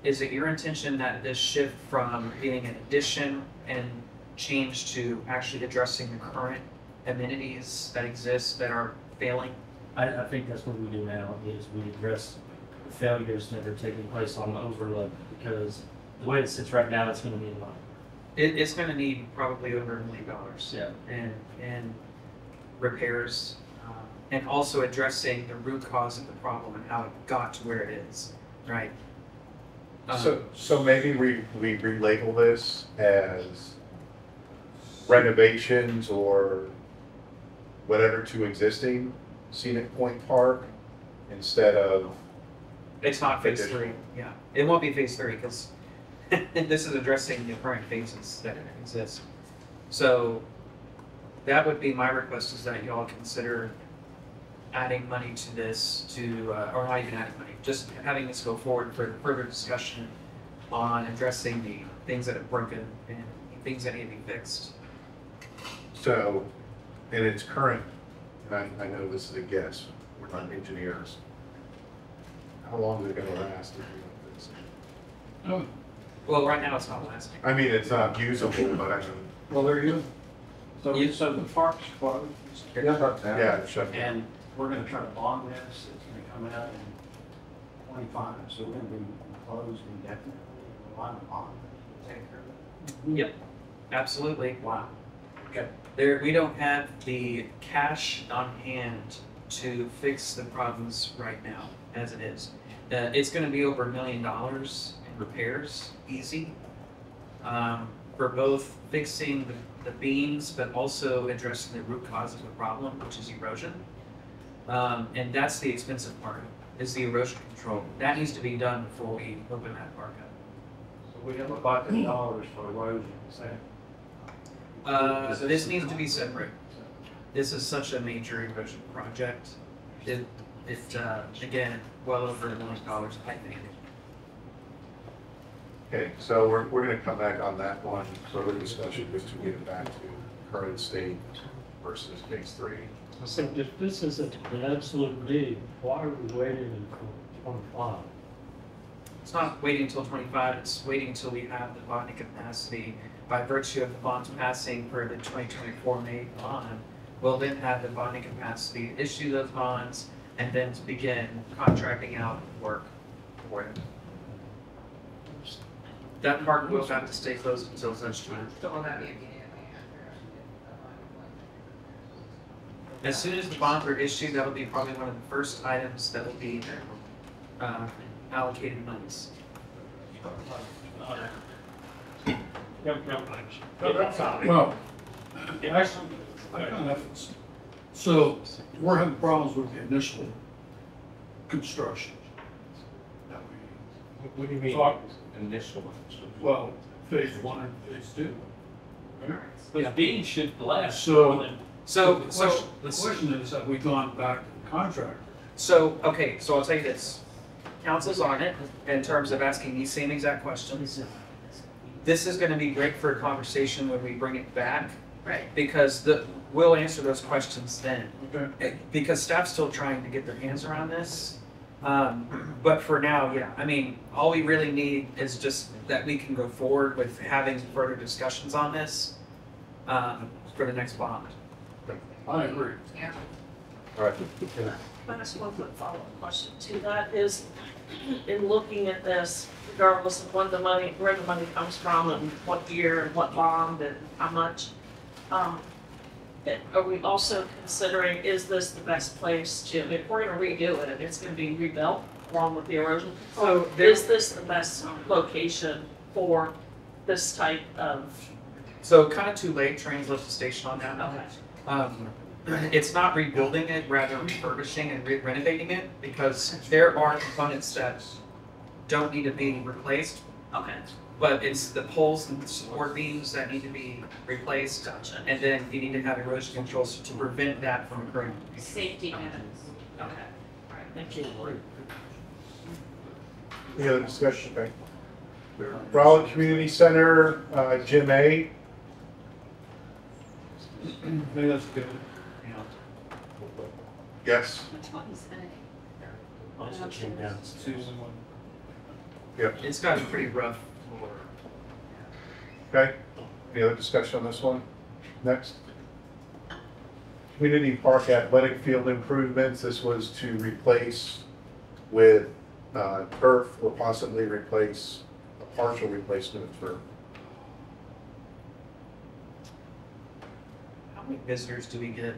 S7: is it your intention that this shift from being an addition and change to actually addressing the current amenities that exist that are failing?
S4: I think that's what we do now, is we address the failures that are taking place on the overlook, because the way it sits right now, it's gonna need a lot.
S7: It's gonna need probably over $1 million.
S4: Yeah.
S7: And repairs, and also addressing the root cause of the problem and how it got to where it is, right?
S1: So maybe we relabel this as renovations or whatever to existing Scenic Point Park instead of,
S7: It's not phase
S1: Additional.
S7: 3, yeah. It won't be phase 3 because this is addressing the current phases that exist. So that would be my request, is that y'all consider adding money to this or not even adding money, just having this go forward for further discussion on addressing the things that are broken and things that need to be fixed.
S1: so in its current, and I know this is a guess, we're not engineers. How long is it gonna last if we don't fix it?
S2: Oh,
S7: Well, right now it's not lasting.
S1: I mean, it's not usable, but I mean,
S2: well, there you go.
S11: So the park's closed,
S1: yeah, it's shut down.
S11: and we're gonna try to bond this, it's gonna come out in 25, so we're gonna be closed indefinitely, rely on bond, take care of it.
S7: Yep, absolutely.
S11: Wow. Okay.
S7: We don't have the cash on hand to fix the problems right now, as it is. It's gonna be over $1 million in repairs, easy. for both fixing the beams, but also addressing the root cause of the problem, which is erosion. And that's the expensive part, is the erosion control. That needs to be done before we open that park up.
S11: So we have about $10 for erosion, same.
S7: This needs to be separate. This is such a major erosion project. Again, well over $1 million, I think.
S1: Okay, so we're going to come back on that one, further discussion, just to get it back to current state versus phase 3.
S4: So if this is an absolute need, why are we waiting until 25?
S7: It's not waiting until 25, it's waiting until we have the bonding capacity. By virtue of the bonds passing for the 2024 May bond, we'll then have the bonding capacity to issue those bonds and then to begin contracting out work for it. That park will have to stay closed until such time. As soon as the bonds are issued, that'll be probably one of the first items that will be allocated monies.
S2: Well, actually, so we're having problems with the initial construction. that
S3: What do you
S2: we
S3: mean,
S2: talked-
S3: initial?
S2: Well, phase 1 and phase 2.
S13: But being should last.
S2: So,
S7: So,
S2: the question is, have we gone back to the contractor?
S7: okay, so I'll tell you this. Council's on it in terms of asking these same exact questions. This is gonna be great for a conversation when we bring it back.
S8: Right.
S7: Because we'll answer those questions then.
S2: Okay.
S7: Because staff's still trying to get their hands around this. But for now, yeah, I mean, all we really need is just that we can go forward with having further discussions on this for the next bond.
S2: I agree.
S3: All right.
S8: I just one quick follow-up question to that is, in looking at this, regardless of where the money comes from and what year and what bond and how much, are we also considering, is this the best place to, if we're gonna redo it, and it's gonna be rebuilt along with the erosion control, is this the best location for this type of?
S7: So kind of too late, trains left the station on that.
S8: Okay.
S7: It's not rebuilding it, rather refurbishing and renovating it, because there are components that don't need to be replaced,
S8: Okay,
S7: but it's the poles and support beams that need to be replaced.
S8: gotcha.
S7: And then you need to have erosion control to prevent that from occurring.
S8: Safety minutes. Okay, all right, thank you.
S1: Any other discussion? Okay. Raleigh Community Center, Gym A.
S2: Maybe that's good.
S1: Yes.
S4: Also came down.
S1: Yep.
S7: It's gotten pretty rough.
S1: Okay. Any other discussion on this one? Next. Community Park Athletic Field improvements. This was to replace with turf or possibly replace a partial replacement of turf.
S7: How many visitors do we get?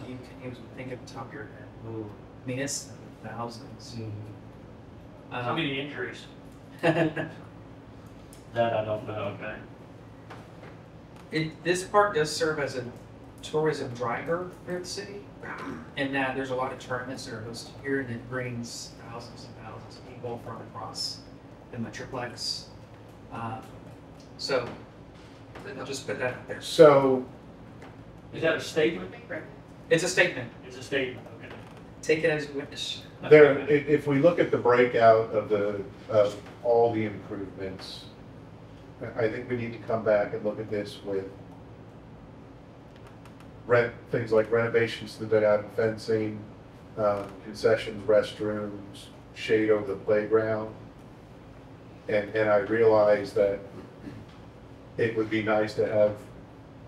S7: Can you think at the top of your head? Ooh, I mean, it's thousands.
S13: How many injuries?
S4: That I don't know.
S13: Okay.
S7: This park does serve as a tourism driver for the city, in that there's a lot of tournaments that are hosted here, and it brings thousands and thousands of people from across the Metroplex. So I'll just put that out there.
S1: So
S13: Is that a statement?
S7: It's a statement.
S13: It's a statement, okay.
S7: Take it as you wish.
S1: there, if we look at the breakout of all the improvements, I think we need to come back and look at this with things like renovations to the dugout and fencing, concessions, restrooms, shade over the playground. And I realize that it would be nice to have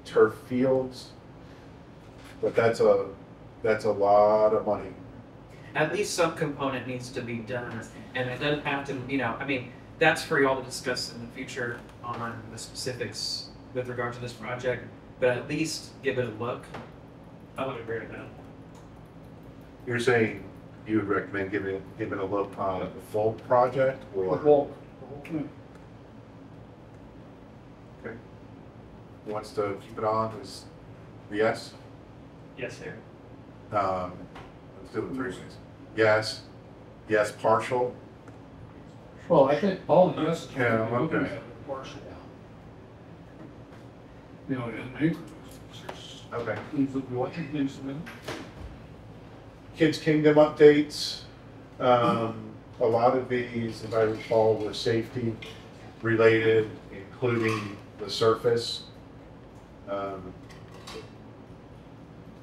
S1: turf fields, but that's a lot of money.
S7: At least some component needs to be done, and it doesn't have to, I mean, that's for y'all to discuss in the future on the specifics with regard to this project, but at least give it a look.
S13: I would agree with that.
S1: You're saying you would recommend giving it a look on the full project or?
S2: Well,
S1: Okay. Okay. Who wants to keep it on is yes?
S13: Yes, sir.
S1: Let's do it 3 ways. Yes, yes partial,
S2: Well, I think all the yeses.
S1: Yeah,
S2: we're looking
S1: okay.
S2: at are partial. You know, in increments, there's
S1: okay.
S2: things that we like, things that we don't.
S1: Kids Kingdom updates. A lot of these, if I recall, were safety related, including the surface.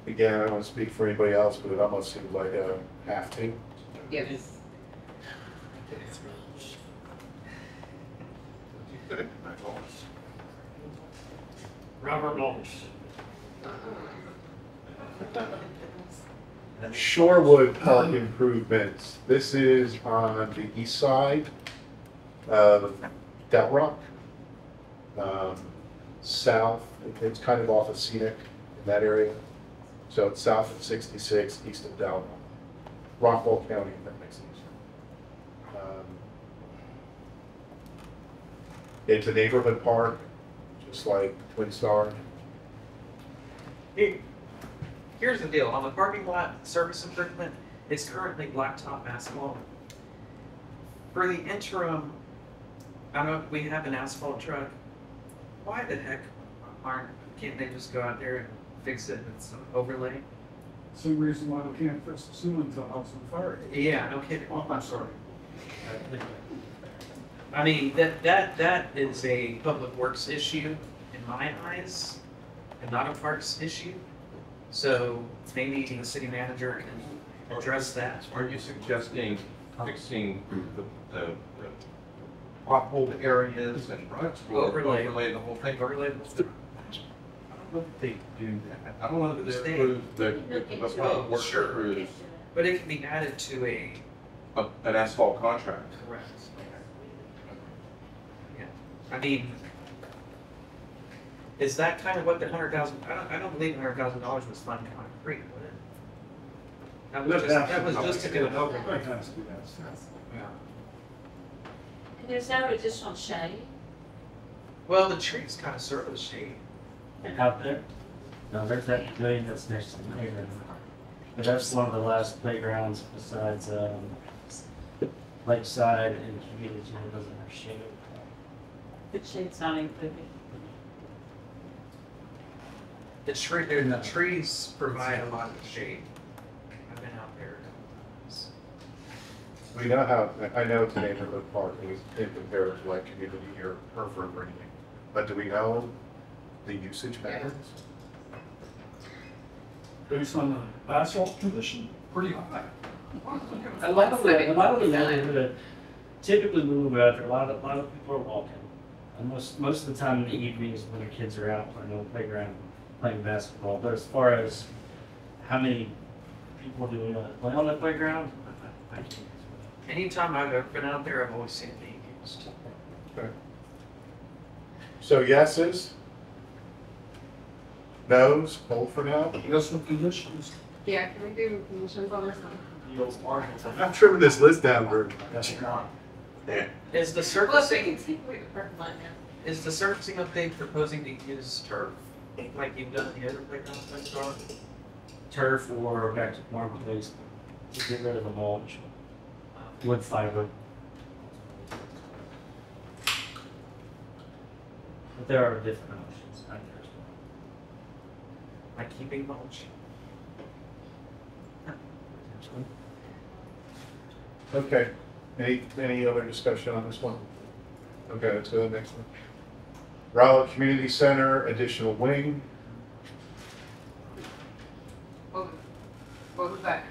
S1: Again, I don't want to speak for anybody else, but it almost seems like a have to.
S9: Yes.
S13: Robert Mulch.
S1: Shorewood Park improvements. This is on the east side of Del Rock. South, it's kind of off of Scenic in that area. So it's south of 66, east of Del Rock. Rockwell County, if that makes sense. It's a neighborhood park, just like Twin Star.
S7: Here's the deal, on the parking lot surface improvement, it's currently blacktop asphalt. For the interim, I don't know if we have an asphalt truck. Why the heck can't they just go out there and fix it with some overlay?
S2: Same reason why we can't fix the ceiling to house on fire.
S7: Yeah, no kidding.
S2: Oh, I'm sorry.
S7: I mean, that is a public works issue in my eyes, and not a parks issue. So maybe the city manager can address that.
S3: Are you suggesting fixing the pothole areas and
S7: Overlay.
S3: overlay the whole thing?
S7: Overlay.
S3: I don't know if they do that. I don't know if they approve the public works
S7: Sure.
S3: crews
S7: But it can be added to
S3: an asphalt contract.
S7: correct. Yeah, I mean, is that kind of what the $100,000? I don't believe $100,000 was funded concrete, would it? That was just to do an overlay. Yeah.
S5: And there's no additional shade?
S7: Well, the trees kind of serve as shade.
S4: Out there? No, there's that pavilion that's next to the playground. But that's one of the last playgrounds besides, Lakeside and community that doesn't have shade.
S9: The shade's not included.
S7: The trees provide a lot of shade. I've been out there a couple times.
S1: We know how, I know it's a neighborhood park, in comparison to like community or Hereford or anything, but do we know the usage patterns?
S2: Based on the asphalt condition, pretty high.
S4: A lot of the neighborhood typically move out there. A lot of people are walking. And most of the time in the evenings when the kids are out playing on the playground, playing basketball. But as far as how many people do play on the playground, I can't.
S7: Anytime I've ever been out there, I've always seen it being used.
S1: Okay. So yeses? No's? Hold for now?
S2: Yes, with conditions.
S9: Yeah, can we do conditions on this one?
S1: I'm trimming this list down, Bert.
S7: Is the
S9: Well,
S7: surfacing,
S9: can see, wait, the parking lot now.
S7: is the surfacing update proposing to use turf, like you've done the other playgrounds next door?
S4: Turf or back to marble base to get rid of the mulch. Wood fiber. But there are different options out there as well.
S7: Like keeping mulch?
S1: Okay. Any other discussion on this one? Okay, let's go to the next one. Rowlett Community Center, additional wing.
S9: What was that?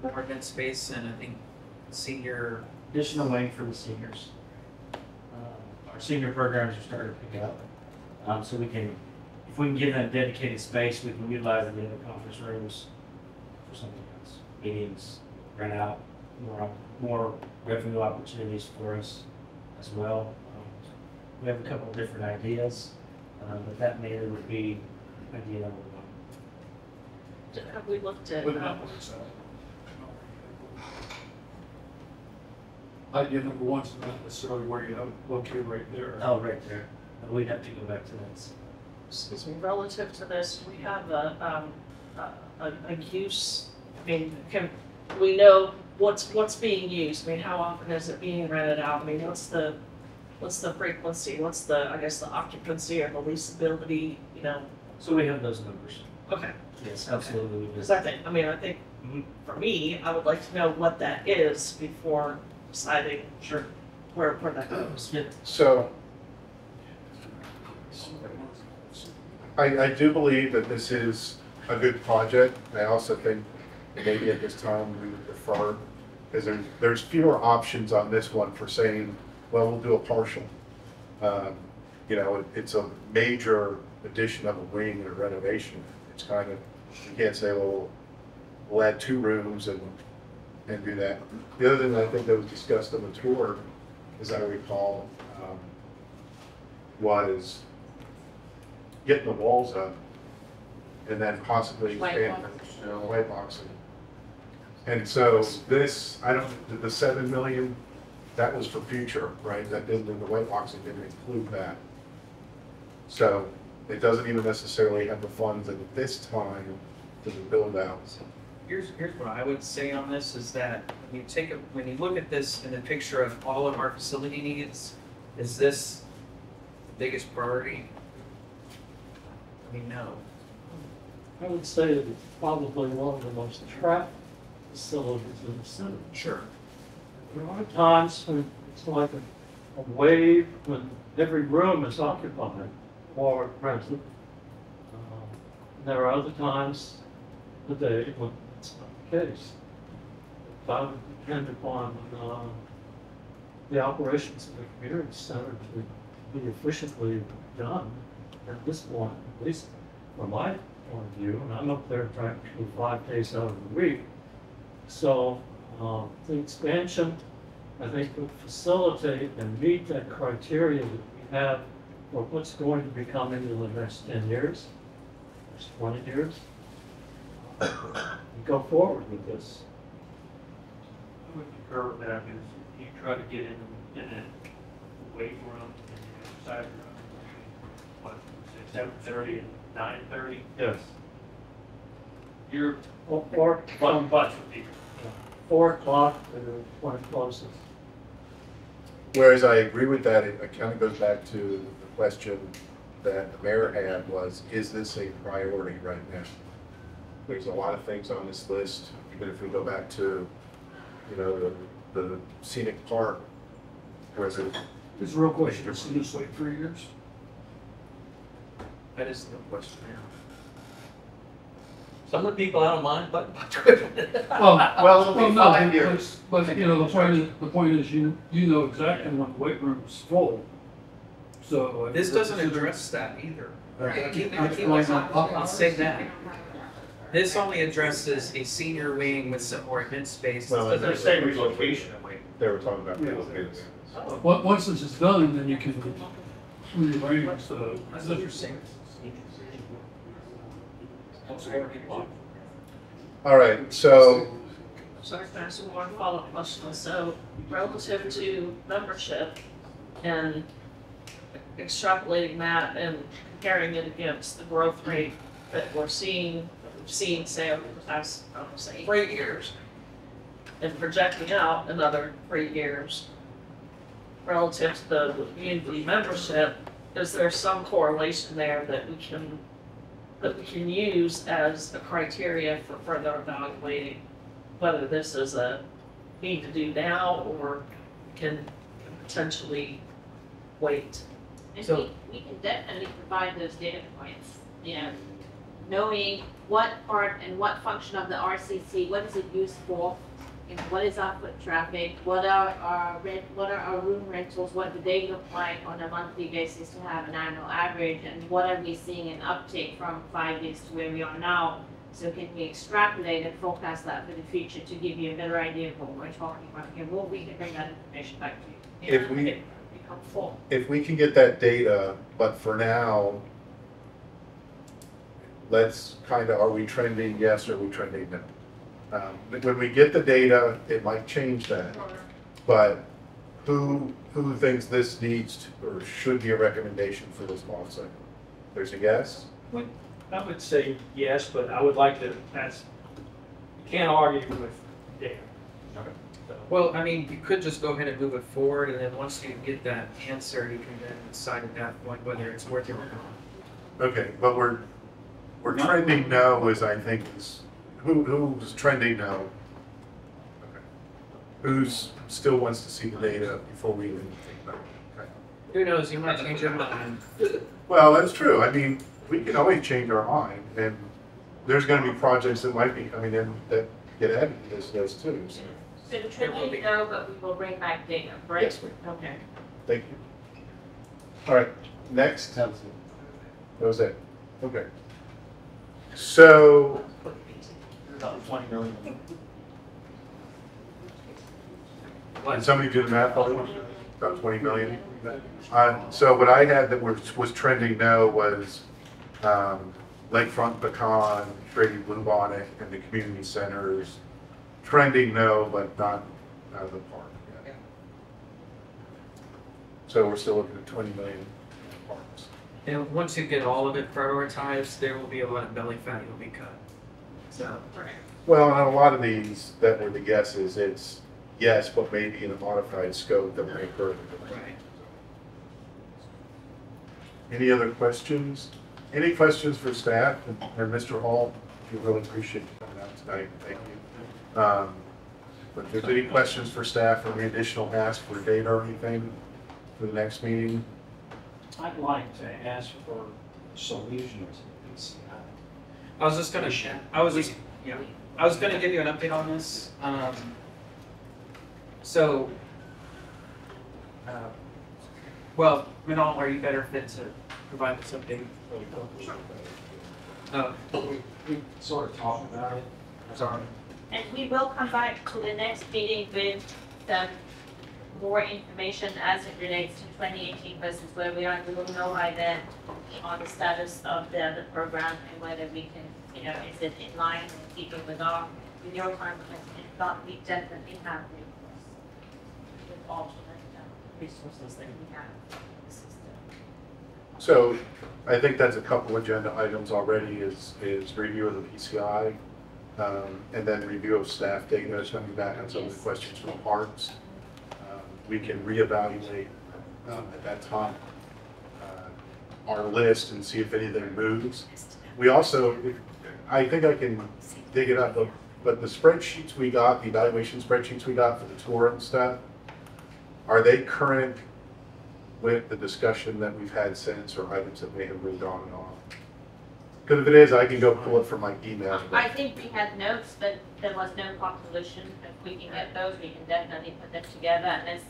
S7: More event space and I think senior,
S4: Additional wing for the seniors. Our senior programs are starting to pick up. So we can, if we can give them dedicated space, we can utilize the other conference rooms for something else. Meetings, rent out, more revenue opportunities for us as well. We have a couple of different ideas, but that mainly would be idea number one.
S8: Have we looked at,
S2: idea number one's not necessarily where you have it located right there.
S4: Oh, right there. We'd have to go back to that.
S8: Excuse me, relative to this, we have a use, I mean, we know what's being used, I mean, how often is it being rented out, I mean, what's the frequency, what's the, I guess, the occupancy or the leasability, you know?
S4: So we have those numbers.
S8: Okay.
S4: Yes, absolutely. we do.
S8: Because I think, for me, I would like to know what that is before deciding
S4: Sure.
S8: where that goes.
S4: Yeah.
S1: So I do believe that this is a good project. I also think maybe at this time we would defer, because there's fewer options on this one for saying, well, we'll do a partial. You know, it's a major addition of a wing or renovation. It's kind of, you can't say, well, we'll add 2 rooms and do that. The other thing I think that was discussed on the tour, as I recall, was getting the walls up and then possibly expand white boxing. And so this, the 7 million, that was for future, right? That didn't, the white boxing didn't include that. So it doesn't even necessarily have the funds at this time to build out.
S7: Here's what I would say on this is that when you look at this in the picture of all of our facility needs, is this the biggest priority? I mean, no.
S4: I would say that it's probably one of the most trapped facilities in the city.
S7: Sure.
S4: There are times when it's like a wave when every room is occupied or rented. There are other times of the day when it's not the case. If I would depend upon the operations of the community center to be efficiently done at this point, at least from my point of view, and I'm up there practically 5 days out of the week. So the expansion, I think, would facilitate and meet that criteria that we have for what's going to be coming in the next 10 years, next 20 years. And go forward with this.
S13: I would concur with that, because you try to get in a weight room and the exercise room, what, 7:30 and 9:30?
S4: Yes.
S13: You're
S4: Or
S13: one bunch of people.
S4: 4 o'clock when it closes.
S1: Whereas I agree with that, it kind of goes back to the question that the mayor had was, is this a priority right now? There's a lot of things on this list, even if we go back to, you know, the scenic park, where the
S2: It's a real question, it's in this wait 3 years?
S7: That is the question now.
S13: Some of the people I don't mind, but.
S2: Well, no, but you know, the point is you know exactly when the weight room is full. So.
S7: This doesn't address that either. I'll say that. This only addresses a senior wing with some more event space.
S1: Well,
S10: They're saying relocation.
S1: they were talking about relocating.
S2: Once this is done, then you can rearrange the.
S7: That's interesting.
S1: All right, so
S8: Sorry, can I ask one follow-up question? So relative to membership and extrapolating that and comparing it against the growth rate that we've seen, say, over the past, I don't know, say 3 years, and projecting out another 3 years relative to the community membership, is there some correlation there that we can use as a criteria for further evaluating whether this is a need to do now or can potentially wait?
S5: And
S7: So-
S5: we can definitely provide those data points, you know, knowing what part and what function of the RCC, what is it used for, you know, what is our foot traffic, what are our room rentals, what do they look like on a monthly basis to have an annual average, and what are we seeing an uptake from 5 years to where we are now? So can we extrapolate and forecast that for the future to give you a better idea of what we're talking about here? Well, we can bring that information back to you.
S1: If we-
S5: It'd be helpful.
S1: if we can get that data, but for now, let's kind of, are we trending yes, or are we trending no? When we get the data, it might change that. But Who thinks this needs to, or should be a recommendation for this bond cycle? There's a yes?
S13: I would say yes, but I would like to, you can't argue with Dan. So,
S7: Well, I mean, you could just go ahead and move it forward, and then once you get that answer, you can then decide at that point whether it's worth it or not.
S1: Okay, but we're trending no is, I think, is, who's trending no? Okay. Who's still wants to see the data before we even think about it? Okay.
S7: Who knows, you might change your mind.
S1: Well, that's true. I mean, we can always change our mind, and there's gonna be projects that might be coming in that get added to this list too, so.
S5: So the trending no, but we will bring back data, right?
S1: Yes, ma'am.
S5: Okay.
S1: Thank you. All right, next. That was it. Okay. So,
S10: About 20 million.
S1: can somebody do the math for me? About 20 million? So what I had that was trending no was Lakefront Pecan, Shady Bluebonnet, and the community centers. Trending no, but not out of the park yet. So we're still looking at 20 million in parks.
S7: And once you get all of it prioritized, there will be a lot of belly fat that will be cut. So,
S1: Well, on a lot of these that were the guesses, it's yes, but maybe in a modified scope that may occur.
S7: right.
S1: Any other questions? Any questions for staff and Mr. Hall? We really appreciate you coming out tonight. Thank you. But if there's any questions for staff or any additional ask for data or anything for the next meeting?
S11: I'd like to ask for solutions.
S7: I was just gonna, I was gonna give you an update on this. So, well, Manal, are you better fit to provide this update?
S11: We sort of talked about it.
S7: Sorry.
S5: And we will come back to the next meeting with some more information as it relates to 2018 versus where we are. We will know by then on the status of the program and whether we can, is it in line and keeping with your requirements. If not, we definitely have recourse with alternate resources that we have in the system.
S1: So I think that's a couple agenda items already is review of the PCI and then review of staff data, coming back on some of the questions from parks. We can reevaluate at that time our list and see if anything moves. We also, I think I can dig it up, but the spreadsheets we got, the evaluation spreadsheets we got for the tour and stuff, are they current with the discussion that we've had since or items that may have moved on and on? Because if it is, I can go pull it from my email.
S5: I think we had notes, but there was no population. If we can get those, we can definitely put them together. And this,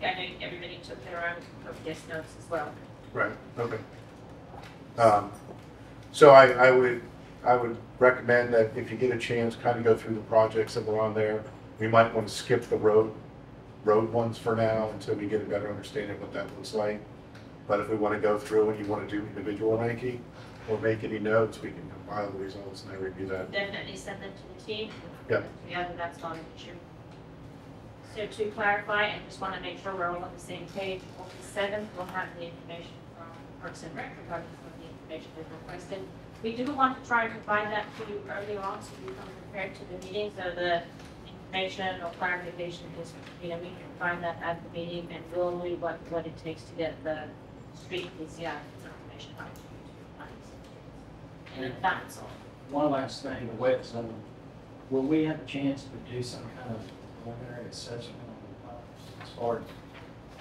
S5: I know everybody took their own copious notes as well.
S1: Right, okay. So I would recommend that if you get a chance, kind of go through the projects that were on there. We might want to skip the road ones for now until we get a better understanding of what that looks like. But if we want to go through and you want to do individual ranking or make any notes, we can compile the results and then review that.
S5: Definitely send them to the team.
S1: Yeah.
S5: Yeah, that's not an issue. So to clarify, I just want to make sure we're all on the same page. August 7th, we'll have the information from Parks and Rec regarding some of the information they've requested. We do want to try to provide that to you early on so you come prepared to the meeting. So the information or clarification is, we can find that at the meeting and we'll read what it takes to get the street PCI information out to you. And that's all.
S11: One last thing, the web zone. Will we have a chance to do some kind of preliminary assessment as far as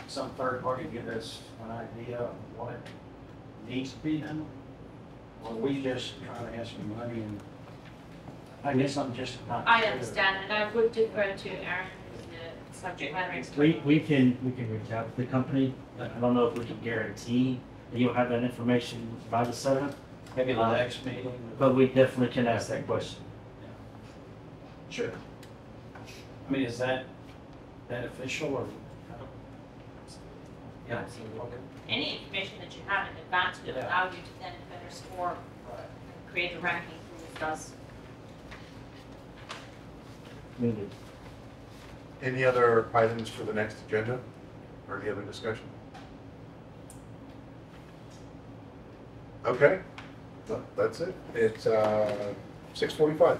S11: some third party give us an idea of what needs to be done? Or we just trying to ask for money and I guess I'm just not.
S5: I
S11: sure.
S5: understand, and I would defer to Aaron, who's the subject matter expert.
S14: We can reach out to the company. I don't know if we can guarantee that you'll have that information by the 7th.
S11: Maybe the next meeting.
S14: But we definitely can ask that question.
S11: Sure. I mean, is that beneficial or? Yeah. Okay.
S5: Any information that you have in advance will allow you to then better score and create a ranking for us.
S14: Needed.
S1: Any other items for the next agenda or any other discussion? Okay, that's it. It's 6:45.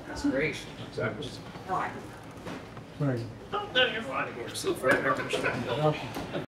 S7: That's great.
S1: Exactly.
S8: Oh, no, you're fine.
S7: So for everything.